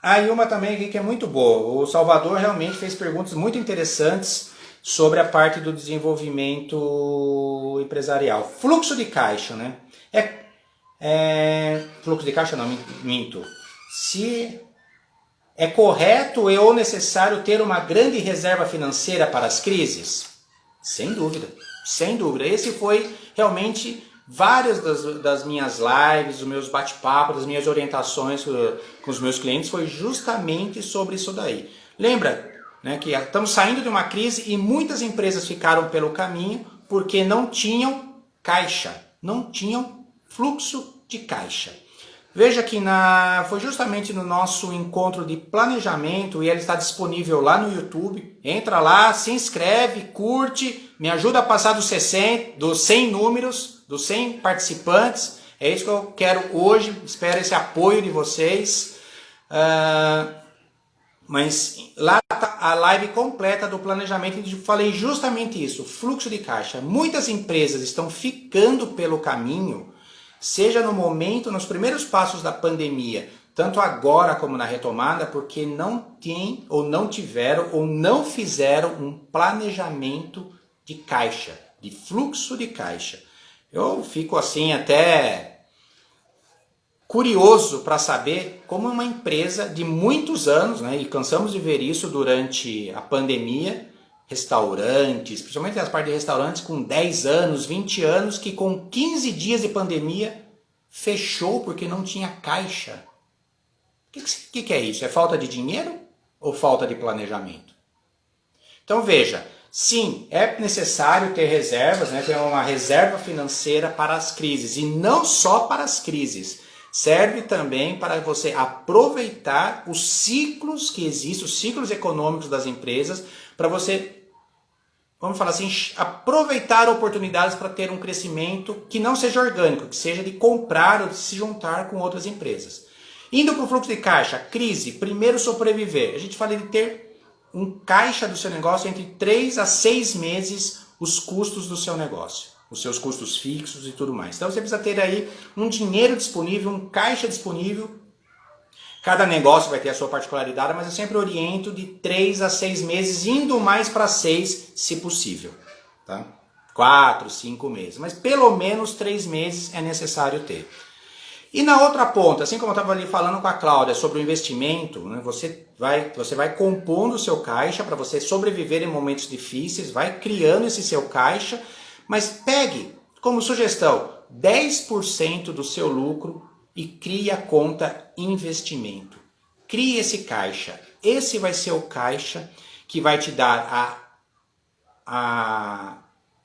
Aí uma também aqui que é muito boa. O Salvador realmente fez perguntas muito interessantes sobre a parte do desenvolvimento empresarial. Fluxo de caixa, né? Fluxo de caixa não, minto. Se é correto ou necessário ter uma grande reserva financeira para as crises? Sem dúvida, sem dúvida. Esse foi realmente várias das minhas lives, dos meus bate-papos, das minhas orientações com os meus clientes foi justamente sobre isso daí. Lembra, né, que estamos saindo de uma crise e muitas empresas ficaram pelo caminho porque não tinham caixa, não tinham fluxo de caixa. Veja que foi justamente no nosso encontro de planejamento e ele está disponível lá no YouTube. Entra lá, se inscreve, curte, me ajuda a passar dos 100 números, dos 100 participantes. É isso que eu quero hoje, espero esse apoio de vocês. Mas lá está a live completa do planejamento, onde eu falei justamente isso, fluxo de caixa. Muitas empresas estão ficando pelo caminho, seja no momento, nos primeiros passos da pandemia, tanto agora como na retomada, porque não tem, ou não tiveram, ou não fizeram um planejamento de caixa, de fluxo de caixa. Eu fico assim até curioso para saber como uma empresa de muitos anos, né, e cansamos de ver isso durante a pandemia, restaurantes, principalmente as partes de restaurantes com 10 anos, 20 anos, que com 15 dias de pandemia fechou porque não tinha caixa. O que é isso? É falta de dinheiro ou falta de planejamento? Então veja, sim, é necessário ter reservas, né, ter uma reserva financeira para as crises, e não só para as crises. Serve também para você aproveitar os ciclos que existem, os ciclos econômicos das empresas, para você, vamos falar assim, aproveitar oportunidades para ter um crescimento que não seja orgânico, que seja de comprar ou de se juntar com outras empresas. Indo para o fluxo de caixa, crise, primeiro sobreviver. A gente fala de ter um caixa do seu negócio entre 3 a 6 meses os custos do seu negócio, os seus custos fixos e tudo mais. Então você precisa ter aí um dinheiro disponível, um caixa disponível. Cada negócio vai ter a sua particularidade, mas eu sempre oriento de 3 a 6 meses, indo mais para 6, se possível. Tá? 4, 5 meses. Mas pelo menos 3 meses é necessário ter. E na outra ponta, assim como eu estava ali falando com a Cláudia sobre o investimento, né, você vai compondo o seu caixa para você sobreviver em momentos difíceis, vai criando esse seu caixa, mas pegue como sugestão 10% do seu lucro e crie a conta investimento. Crie esse caixa. Esse vai ser o caixa que vai te dar a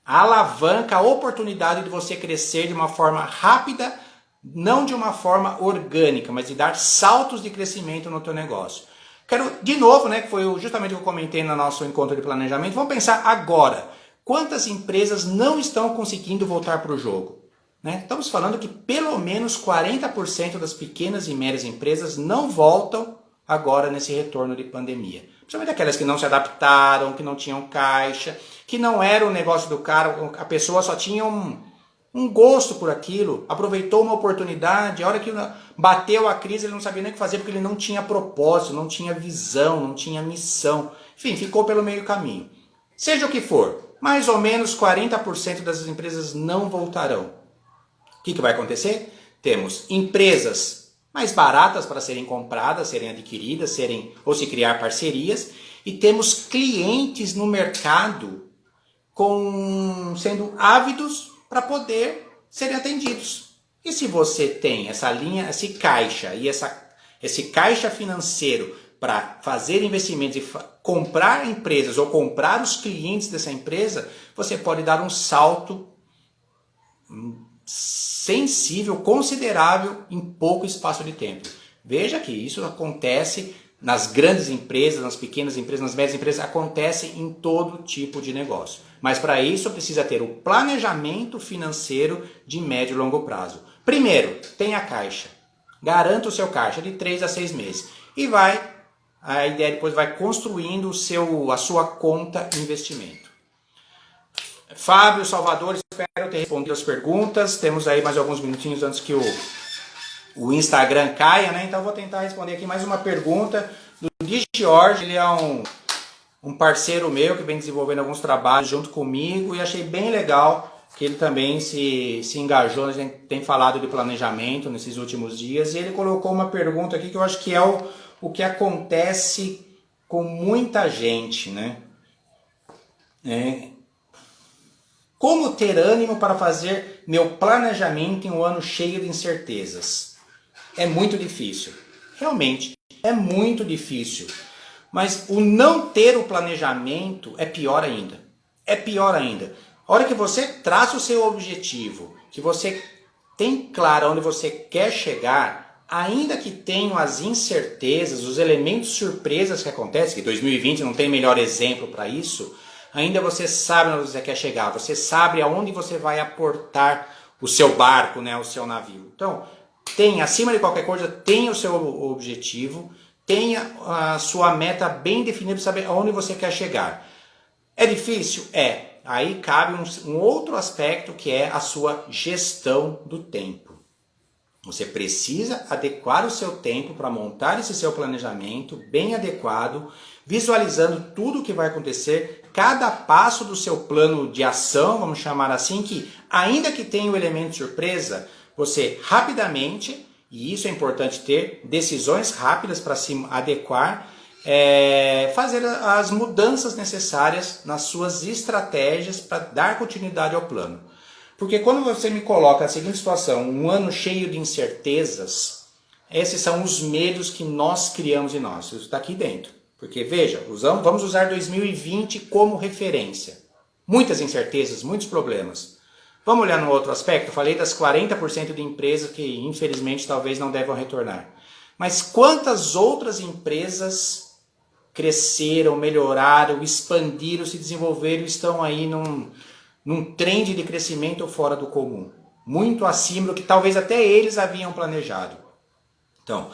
alavanca, a oportunidade de você crescer de uma forma rápida, não de uma forma orgânica, mas de dar saltos de crescimento no teu negócio. Quero, de novo, né, que foi justamente o que eu comentei no nosso encontro de planejamento, vamos pensar agora. Quantas empresas não estão conseguindo voltar para o jogo? Né? Estamos falando que pelo menos 40% das pequenas e médias empresas não voltam agora nesse retorno de pandemia. Principalmente aquelas que não se adaptaram, que não tinham caixa, que não era o negócio do cara, a pessoa só tinha um gosto por aquilo, aproveitou uma oportunidade, a hora que bateu a crise ele não sabia nem o que fazer porque ele não tinha propósito, não tinha visão, não tinha missão. Enfim, ficou pelo meio caminho. Seja o que for, mais ou menos 40% das empresas não voltarão. O que vai acontecer? Temos empresas mais baratas para serem compradas, serem adquiridas, ou se criar parcerias, e temos clientes no mercado sendo ávidos para poder serem atendidos. E se você tem essa linha, esse caixa e esse caixa financeiro para fazer investimentos e comprar empresas ou comprar os clientes dessa empresa, você pode dar um salto sensível, considerável em pouco espaço de tempo. Veja que isso acontece nas grandes empresas, nas pequenas empresas, nas médias empresas, acontece em todo tipo de negócio. Mas para isso precisa ter o planejamento financeiro de médio e longo prazo. Primeiro, tenha caixa. Garanta o seu caixa de 3 a 6 meses. E a ideia depois vai construindo a sua conta investimento. Fábio, Salvador, espero ter respondido as perguntas. Temos aí mais alguns minutinhos antes que o Instagram caia, né? Então eu vou tentar responder aqui mais uma pergunta do Di Jorge. Ele é um parceiro meu que vem desenvolvendo alguns trabalhos junto comigo e achei bem legal que ele também se engajou. A gente tem falado de planejamento nesses últimos dias e ele colocou uma pergunta aqui que eu acho que é o que acontece com muita gente, né? Como ter ânimo para fazer meu planejamento em um ano cheio de incertezas? É muito difícil. Realmente, é muito difícil. Mas o não ter o planejamento é pior ainda. É pior ainda. A hora que você traça o seu objetivo, que você tem claro onde você quer chegar, ainda que tenham as incertezas, os elementos surpresas que acontecem, que 2020 não tem melhor exemplo para isso, ainda você sabe onde você quer chegar, você sabe aonde você vai aportar o seu barco, né, o seu navio. Então, acima de qualquer coisa, tenha o seu objetivo, tenha a sua meta bem definida para saber aonde você quer chegar. É difícil? É. Aí cabe um outro aspecto que é a sua gestão do tempo. Você precisa adequar o seu tempo para montar esse seu planejamento bem adequado, visualizando tudo o que vai acontecer, cada passo do seu plano de ação, vamos chamar assim, que ainda que tenha o elemento surpresa, você rapidamente, e isso é importante ter, decisões rápidas para se adequar, fazer as mudanças necessárias nas suas estratégias para dar continuidade ao plano. Porque quando você me coloca na seguinte situação, um ano cheio de incertezas, esses são os medos que nós criamos em nós. Isso está aqui dentro. Porque veja, vamos usar 2020 como referência. Muitas incertezas, muitos problemas. Vamos olhar no outro aspecto? Eu falei das 40% de empresas que infelizmente talvez não devam retornar. Mas quantas outras empresas cresceram, melhoraram, expandiram, se desenvolveram e estão aí num trend de crescimento fora do comum, muito acima do que talvez até eles haviam planejado. Então,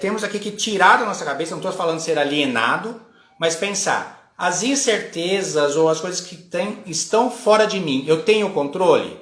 temos aqui que tirar da nossa cabeça, não estou falando ser alienado, mas pensar, as incertezas ou as coisas que estão fora de mim, eu tenho controle?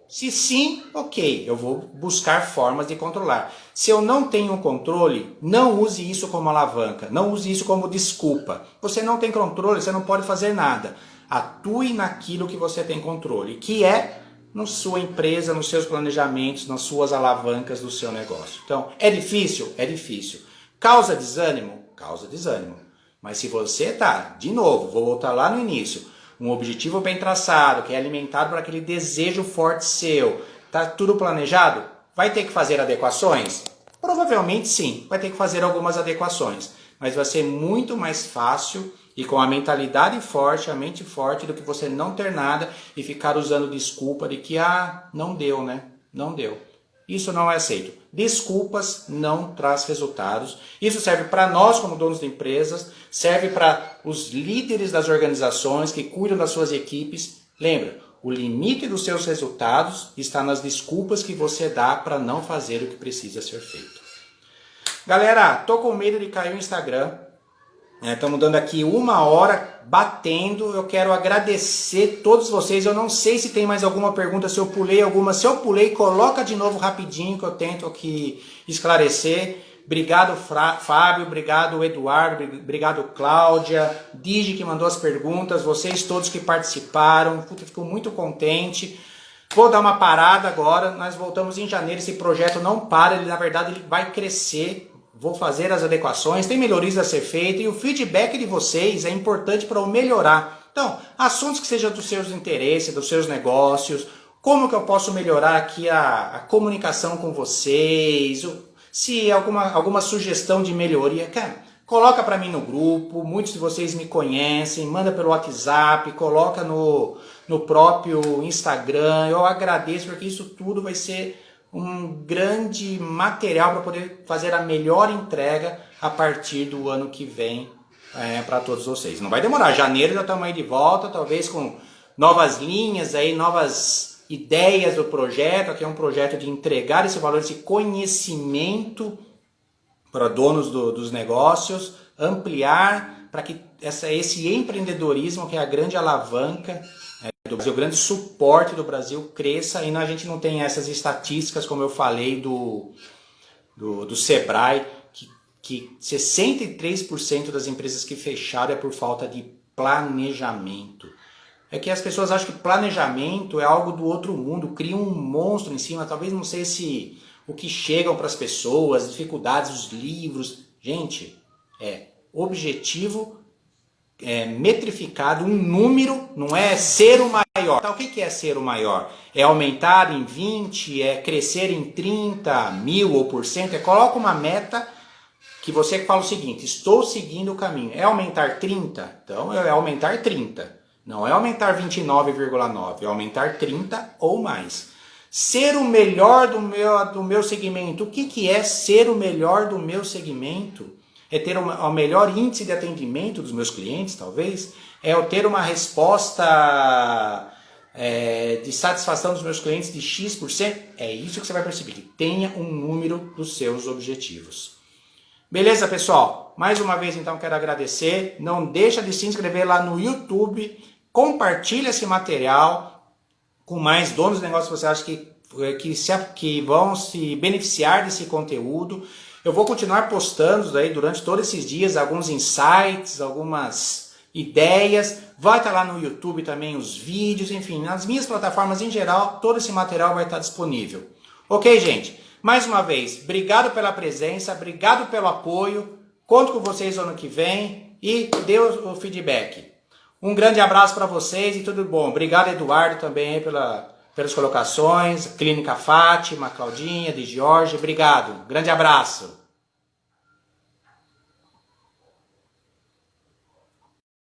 Se sim, ok, eu vou buscar formas de controlar. Se eu não tenho controle, não use isso como alavanca, não use isso como desculpa. Você não tem controle, você não pode fazer nada. Atue naquilo que você tem controle, que é na sua empresa, nos seus planejamentos, nas suas alavancas do seu negócio. Então, é difícil? É difícil. Causa desânimo? Causa desânimo. Mas se você de novo, vou voltar lá no início, um objetivo bem traçado, que é alimentado por aquele desejo forte seu, tá tudo planejado, vai ter que fazer adequações? Provavelmente sim, vai ter que fazer algumas adequações, mas vai ser muito mais fácil e com a mentalidade forte, a mente forte, do que você não ter nada e ficar usando desculpa de que, não deu, né? Não deu. Isso não é aceito. Desculpas não traz resultados. Isso serve para nós como donos de empresas, serve para os líderes das organizações que cuidam das suas equipes. Lembra, o limite dos seus resultados está nas desculpas que você dá para não fazer o que precisa ser feito. Galera, tô com medo de cair o Instagram. Estamos dando aqui 1 hora batendo. Eu quero agradecer todos vocês. Eu não sei se tem mais alguma pergunta, se eu pulei alguma. Se eu pulei, coloca de novo rapidinho que eu tento aqui esclarecer. Obrigado, Fábio. Obrigado, Eduardo. Obrigado, Cláudia. Digi que mandou as perguntas. Vocês todos que participaram. Fico muito contente. Vou dar uma parada agora. Nós voltamos em janeiro. Esse projeto não para. Na verdade, ele vai crescer. Vou fazer as adequações, tem melhorias a ser feitas e o feedback de vocês é importante para eu melhorar. Então, assuntos que sejam dos seus interesses, dos seus negócios, como que eu posso melhorar aqui a comunicação com vocês, se alguma sugestão de melhoria, cara, coloca para mim no grupo, muitos de vocês me conhecem, manda pelo WhatsApp, coloca no próprio Instagram, eu agradeço porque isso tudo vai ser um grande material para poder fazer a melhor entrega a partir do ano que vem para todos vocês. Não vai demorar, janeiro já estamos aí de volta, talvez com novas linhas, aí, novas ideias do projeto. Aqui é um projeto de entregar esse valor, esse conhecimento para donos dos negócios, ampliar para que esse empreendedorismo, que é a grande alavanca do Brasil, o grande suporte do Brasil cresça, e a gente não tem essas estatísticas, como eu falei, do Sebrae, que 63% das empresas que fecharam é por falta de planejamento. É que as pessoas acham que planejamento é algo do outro mundo, criam um monstro em cima, talvez não sei se o que chegam para as pessoas, as dificuldades, os livros. Gente, objetivo metrificado, um número, não é ser o maior. Tá, o que é ser o maior? É aumentar em 20, é crescer em 30, 1000 ou por cento? Coloca uma meta que você fala o seguinte, estou seguindo o caminho. É aumentar 30? Então é aumentar 30. Não é aumentar 29,9, é aumentar 30 ou mais. Ser o melhor do meu segmento. O que é ser o melhor do meu segmento? É ter o melhor índice de atendimento dos meus clientes, talvez? É eu ter uma resposta de satisfação dos meus clientes de X%? É isso que você vai perseguir. Tenha um número dos seus objetivos. Beleza, pessoal? Mais uma vez, então, quero agradecer. Não deixa de se inscrever lá no YouTube. Compartilha esse material com mais donos de negócio que você acha que vão se beneficiar desse conteúdo. Eu vou continuar postando aí durante todos esses dias alguns insights, algumas ideias. Vai estar lá no YouTube também os vídeos, enfim, nas minhas plataformas em geral, todo esse material vai estar disponível. Ok, gente? Mais uma vez, obrigado pela presença, obrigado pelo apoio. Conto com vocês no ano que vem e dê o feedback. Um grande abraço para vocês e tudo bom. Obrigado, Eduardo, também aí pelas colocações. Clínica Fátima, Claudinha, de Jorge, obrigado. Grande abraço.